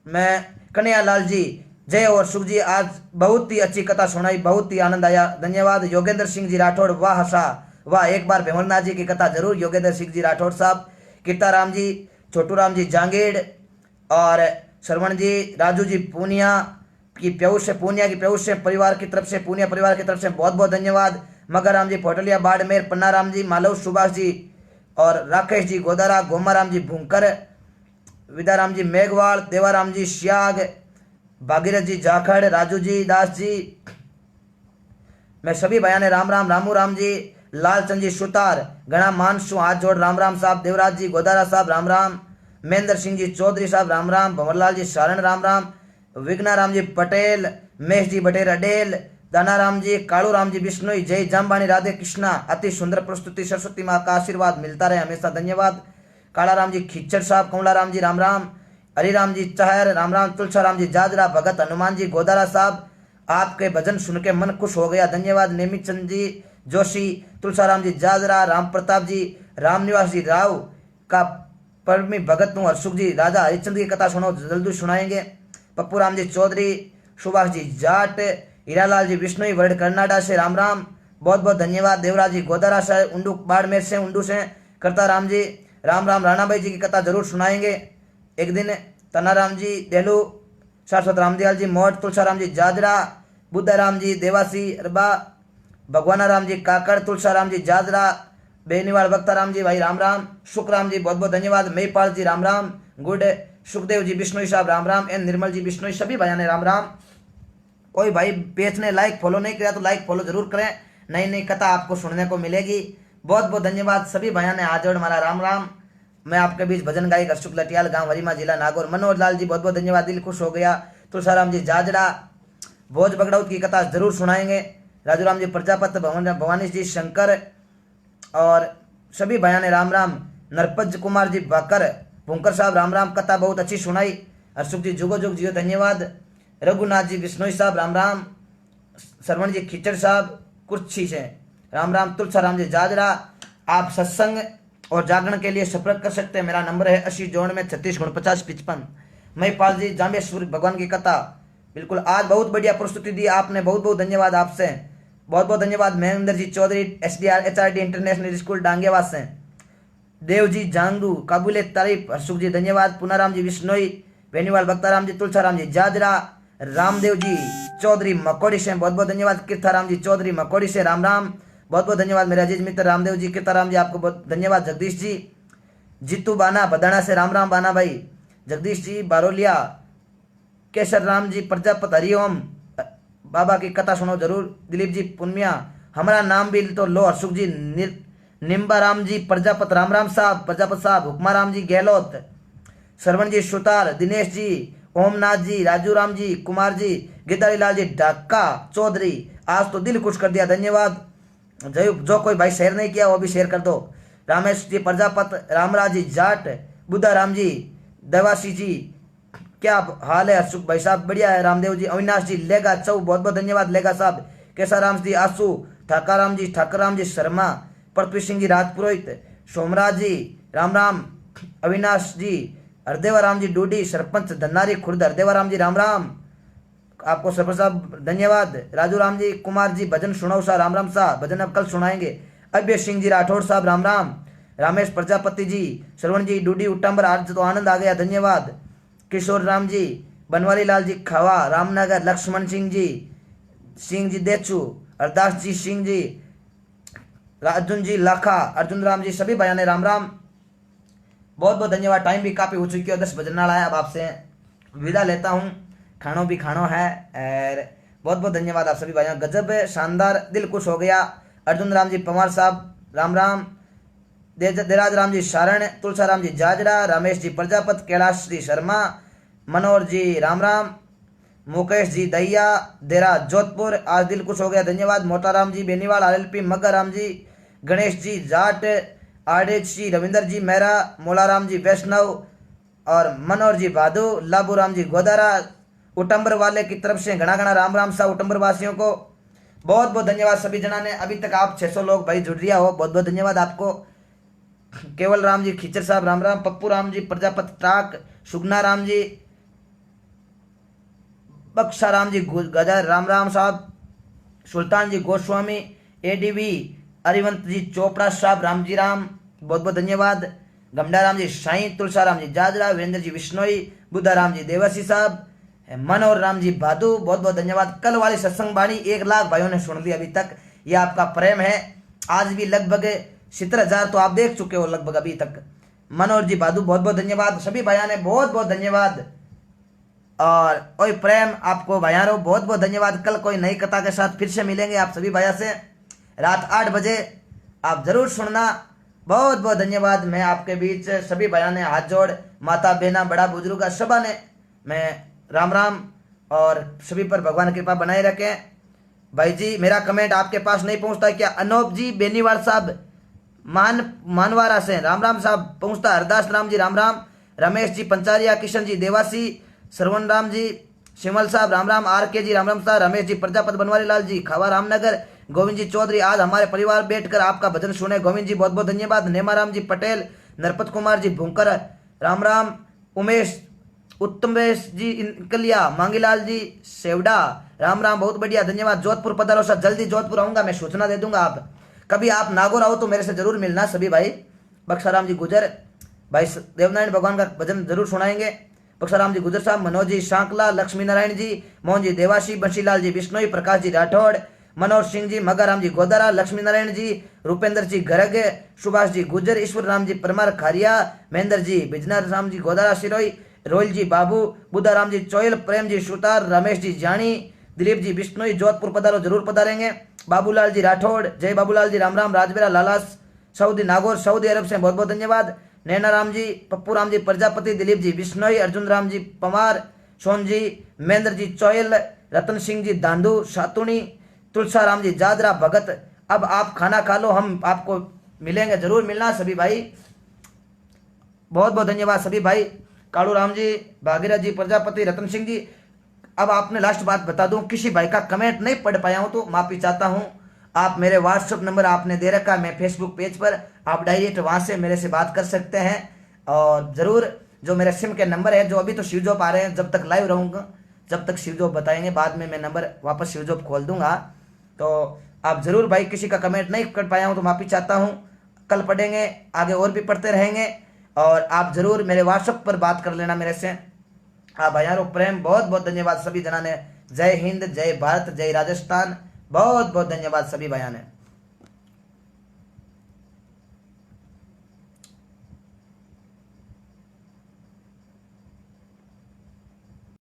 मैं कन्हैया लाल जी जय और सुख जी आज बहुत ही अच्छी कथा सुनाई, बहुत ही आनंद आया, धन्यवाद। योगेंद्र सिंह जी राठौड़, वाह हसा वाह, एक बार भेमरनाथ जी की कथा जरूर, योगेंद्र सिंह जी राठौड़ साहब, कीर्ताराम जी, छोटू राम जी जांगीड़ और श्रवण जी, राजू जी पूनिया की प्यौष से, पूनिया की प्यौष से परिवार की तरफ से, पूनिया परिवार की तरफ से बहुत बहुत धन्यवाद। मगाराम जी पोटलिया बाड़मेर, पन्नाराम जी मालव सुभाष जी और राकेश जी गोदारा, गोमाराम जी भूंकर, विदाराम जी मेघवाल, देवाराम जी श्याग, भागीरथ जी जाखड़, राजू जी दास जी, मैं सभी भाइयों ने राम राम। रामू राम जी, लालचंद जी सुतार, घना मानसू हाथ जोड़ राम राम साहब, देवराज जी गोदारा साहब राम राम, महेंद्र सिंह जी चौधरी साहब राम राम, भंवरलाल जी सारण राम राम, विघ्नाराम जी पटेल, महेश जी बटेर अडेल, दानाराम जी, कालू राम जी बिश्नोई, जय जामबाणी राधे कृष्णा, अति सुंदर प्रस्तुति, सरस्वती माँ का आशीर्वाद मिलता रहे हमेशा, धन्यवाद। कालाराम जी खिच्चर साहब, कमलाराम जी राम राम, हरिराम जी चहर राम राम, तुलसाराम जी जाजरा, भगत हनुमान जी गोदारा साहब, आपके भजन सुन के मन खुश हो गया, धन्यवाद। नेमी चंद जी जोशी, तुलसाराम जी जाजरा, राम प्रताप जी, रामनिवास जी राव का परमी भगत हूँ, हरसुख जी राजा हरिचंद की कथा सुनो, जल्दी सुनाएंगे। पप्पू राम जी चौधरी, सुभाष जी जाट, हीरालाल जी विष्णु वर्ड कर्नाटक से राम राम, बहुत बहुत धन्यवाद। देवराज जी गोदारा से, उंडू बाड़मेर से, उंडू से, करता राम जी राम राम, राणा भाई जी की कथा जरूर सुनाएंगे एक दिन। तनाराम जी देलू, शाश्वत रामदयाल जी मोट, तुलसाराम जी जाजरा, बुद्धाराम जी देवासी अरबा, भगवानाराम जी काकड़, तुलसाराम जी जाजरा, बेनीवाल बख्ताराम जी भाई राम राम, शुक्राम जी बहुत बहुत धन्यवाद, मेहपाल जी राम राम, गुड, सुखदेव जी बिश्नोई साहब राम राम, एन निर्मल जी बिश्नोई, सभी भाइयों ने राम राम। कोई भाई पेज ने लाइक फॉलो नहीं किया तो लाइक फॉलो जरूर करें, नई नई कथा आपको सुनने को मिलेगी। बहुत बहुत धन्यवाद सभी भाइयों ने आज और हमारा राम राम। मैं आपके बीच भजन गायक अशोक लटियाल, गांव हरीमा, जिला नागौर। मनोज लाल जी बहुत बहुत धन्यवाद, दिल खुश हो गया। तुलसाराम जी जाजड़ा, भोज बगड़ौत की कथा जरूर सुनाएंगे। राजूराम जी प्रजापत, भवानी जी शंकर और सभी भाइयों ने राम राम। नरपत कुमार जी बाकर भूंकर साहब राम राम, कथा बहुत अच्छी सुनाई। अशोक जी जुगो जुग जियो धन्यवाद। रघुनाथ जी बिश्नोई साहब राम राम। श्रवण जी खिचड़ साहब कुर्छी से राम राम। तुलसा राम जी जाजरा, आप सत्संग और जागरण के लिए संपर्क कर सकते हैं। मेरा नंबर है 80 54 50 55। महिपाल जी जाम्बेश्वर भगवान की कथा बिल्कुल आज बहुत बढ़िया प्रस्तुति दी आपने, बहुत बहुत धन्यवाद आपसे, बहुत बहुत धन्यवाद। Mahendra ji Choudhary SDR HRD international school Dangewas से। देव जी जांगू काबुले तारीफ हर्षुख जी धन्यवाद। पुनाराम जी बिश्नोई बेनीवाल, भक्ताराम जी तुलसाराम जी जाजरा, रामदेव जी चौधरी मकोड़ी से बहुत बहुत धन्यवाद। कीर्ताराम जी चौधरी मकोड़ी से राम राम, बहुत बहुत धन्यवाद मेरे अजीज मित्र रामदेव जी, कीर्ताराम जी आपको बहुत धन्यवाद। जगदीश जी जीतू बाना बदाना से राम राम बाना भाई। जगदीश जी बारोलिया, केसर राम जी प्रजापत हरिओम, बाबा की कथा सुनो जरूर। दिलीप जी पुनिया, हमारा नाम भी तो लो। हर्षुख जी निम्बा राम जी प्रजापत राम राम साहब, प्रजापत साहब। हुक्मा राम जी गहलोत, श्रवण जी सुतार, दिनेश जी, ओमनाथ जी, राजू राम जी, कुमार जी, गिदारी लाल जी ढाका चौधरी, आज तो दिल खुश कर दिया, धन्यवाद। जो कोई भाई शेयर नहीं किया वो भी शेयर कर दो। रामेश जी प्रजापत, रामराज जी जाट, बुद्धा राम जी, देवासी जी क्या हाल है हर्षुख भाई साहब, बढ़िया है। रामदेव जी, अविनाश जी लेगा चौ बहुत बहुत धन्यवाद लेगा साहब। केसाराम जी आसू, ठाकाराम जी ठाकराम जी शर्मा, पृथ्वी सिंह जी राजपुरोहित, सोमराज जी राम राम, अविनाश जी, हरदेवाराम जी डूडी, सरपंच धन्नारी खुर्द, हरदेवाराम जी राम राम, आपको सरपंच साहब धन्यवाद। राजू राम जी, कुमार जी भजन सुनाओ सा राम राम साहब, भजन अब कल सुनाएंगे। अभय सिंह जी राठौड़ साहब राम राम। रामेश प्रजापति जी, श्रवण जी डूडी उटंबर, आज तो आनंद आ गया, धन्यवाद। किशोर राम जी, बनवारी लाल जी खावा रामनगर, लक्ष्मण सिंह जी देचू, अरदास जी सिंह जी, अर्जुन जी लाखा, अर्जुन राम जी, सभी भाइयों ने राम राम, बहुत बहुत धन्यवाद। टाइम भी काफी हो चुकी है, 10 बजने वाला है। अब आपसे विदा लेता हूँ, खानो भी खानो है। और बहुत बहुत धन्यवाद आप सभी भाइयों, गजब शानदार, दिल खुश हो गया। अर्जुन राम जी पवार साहब राम राम। देराज राम जी सारण, तुलसाराम जी जाजरा, रमेश जी प्रजापत, कैलाश श्री शर्मा, मनोहर जी राम राम, मुकेश जी दहिया देरा जोधपुर, आज दिल खुश हो गया, धन्यवाद। मोटाराम जी बेनीवाल, RLP मग्गा राम जी, गणेश जी जाट, RH जी रविंदर जी मेहरा, मोलाराम जी वैष्णव और मनोहर जी भादू, लाबू राम जी गोदारा, उटंबर वाले की तरफ से घना घना राम राम सा उटंबर वासियों को बहुत बहुत धन्यवाद। सभी जना ने अभी तक आप 600 लोग भाई जुड़ रिया हो, बहुत बहुत धन्यवाद आपको। केवल राम जी खिचर साहब राम राम, पप्पू राम जी प्रजापत टाक, सुगना राम जी, बक्सा राम जी गजर राम राम साहब, सुल्तान जी गोस्वामी, ADV अरिवंत जी चोपड़ा साहब राम जी राम, बहुत बहुत धन्यवाद। गमडा राम जी साई, तुलसा राम जी जाजरा, वीरेंद्र जी बिश्नोई, बुद्धा राम जी देवासी साहब, मनोहर राम जी भादू, बहुत बहुत धन्यवाद। कल वाली सत्संग बाणी 1 लाख भाइयों ने सुन ली अभी तक, ये आपका प्रेम है। आज भी लगभग 70,000 तो आप देख चुके हो लगभग अभी तक। मनोहर जी भादू बहुत बहुत धन्यवाद, सभी भाइयों ने बहुत बहुत धन्यवाद। और ओए प्रेम आपको भाइयों बहुत बहुत धन्यवाद। कल कोई नई कथा के साथ फिर से मिलेंगे आप सभी भाइयों से रात 8 बजे, आप जरूर सुनना। बहुत बहुत धन्यवाद। मैं आपके बीच सभी भाइयों ने हाथ जोड़, माता बहना बड़ा बुजुर्ग सभा ने मैं राम राम, और सभी पर भगवान कृपा बनाए रखें। भाई जी मेरा कमेंट आपके पास नहीं पहुंचता क्या? अनूप जी बेनीवाल साहब मानवारा से राम राम साहब पहुंचता। हरदास राम जी राम राम, रमेश जी पंचारिया, किशन जी देवासी, श्रवण राम जी शिमल साहब राम राम, RK जी राम राम साहब, रमेश जी प्रजापत, बनवारी लाल जी खावा रामनगर, गोविंद जी चौधरी आज हमारे परिवार बैठकर आपका भजन सुने, गोविंद जी बहुत बहुत धन्यवाद। नेमाराम जी पटेल, नरपत कुमार जी भूंकर राम राम, उमेश उत्तमेश जी इनकलिया, मांगीलाल जी सेवडा राम राम, बहुत बढ़िया धन्यवाद। जोधपुर पधारो सर, जल्दी जोधपुर आऊंगा, मैं सूचना दे दूंगा। आप कभी आप नागौर आओ तो मेरे से जरूर मिलना सभी भाई। बक्साराम जी गुजर भाई देवनारायण भगवान का भजन जरूर सुनाएंगे। बक्साराम जी गुजर साहब, मनोज जी सांकला, लक्ष्मी नारायण जी, मोहन जी देवासी, बंशीलाल जी बिश्नोई, प्रकाश जी राठौड़, मनोहर सिंह जी, मगाराम जी गोदारा, लक्ष्मी नारायण जी, रूपेंद्र जी गरग, सुभाष जी गुजर, ईश्वर राम जी परमार खारिया, महेंद्र जी बिजनर राम जी गोदारा सिरोई, रोहिल जी बाबू, बुद्धा राम जी चोयल, प्रेम जी सुतार, रमेश जी जानी, दिलीप जी बिश्नोई, जोधपुर पधारो जरूर पधारेंगे। बाबूलाल जी राठौड़, जय बाबूलाल जी राम राम, राजबेरा लालास सऊदी नागौर सऊदी अरब से बहुत बहुत धन्यवाद। नैना राम जी, पप्पू राम जी प्रजापति, दिलीप जी बिश्नोई, अर्जुन राम जी पवार, सोन जी, महेंद्र जी चोयल, रतन सिंह जी दांदू सातुणी, तुलसा राम जी जादरा भगत। अब आप खाना खा लो, हम आपको मिलेंगे, जरूर मिलना सभी भाई। बहुत बहुत धन्यवाद सभी भाई। कालू राम जी, भागीरथ जी, प्रजापति, रतन सिंह जी। अब आपने लास्ट बात बता दूं, किसी भाई का कमेंट नहीं पढ़ पाया हूं तो माफी चाहता हूं। आप मेरे व्हाट्सएप नंबर आपने दे रखा है, मैं फेसबुक पेज पर, आप डायरेक्ट वहां से मेरे से बात कर सकते हैं। और जरूर जो मेरे सिम के नंबर है जो अभी तो स्विच ऑफ आ रहे हैं, जब तक लाइव रहूंगा जब तक स्विच ऑफ बताएंगे, बाद में मैं नंबर वापस स्विच ऑफ खोल दूंगा। तो आप जरूर भाई, किसी का कमेंट नहीं कर पाया हूं तो माफी चाहता हूं। कल पढ़ेंगे, आगे और भी पढ़ते रहेंगे। और आप जरूर मेरे व्हाट्सएप पर बात कर लेना मेरे से। हाँ भाइयों, प्रेम बहुत बहुत धन्यवाद सभी जना ने। जय हिंद, जय भारत, जय राजस्थान। बहुत बहुत धन्यवाद सभी भाइयों ने।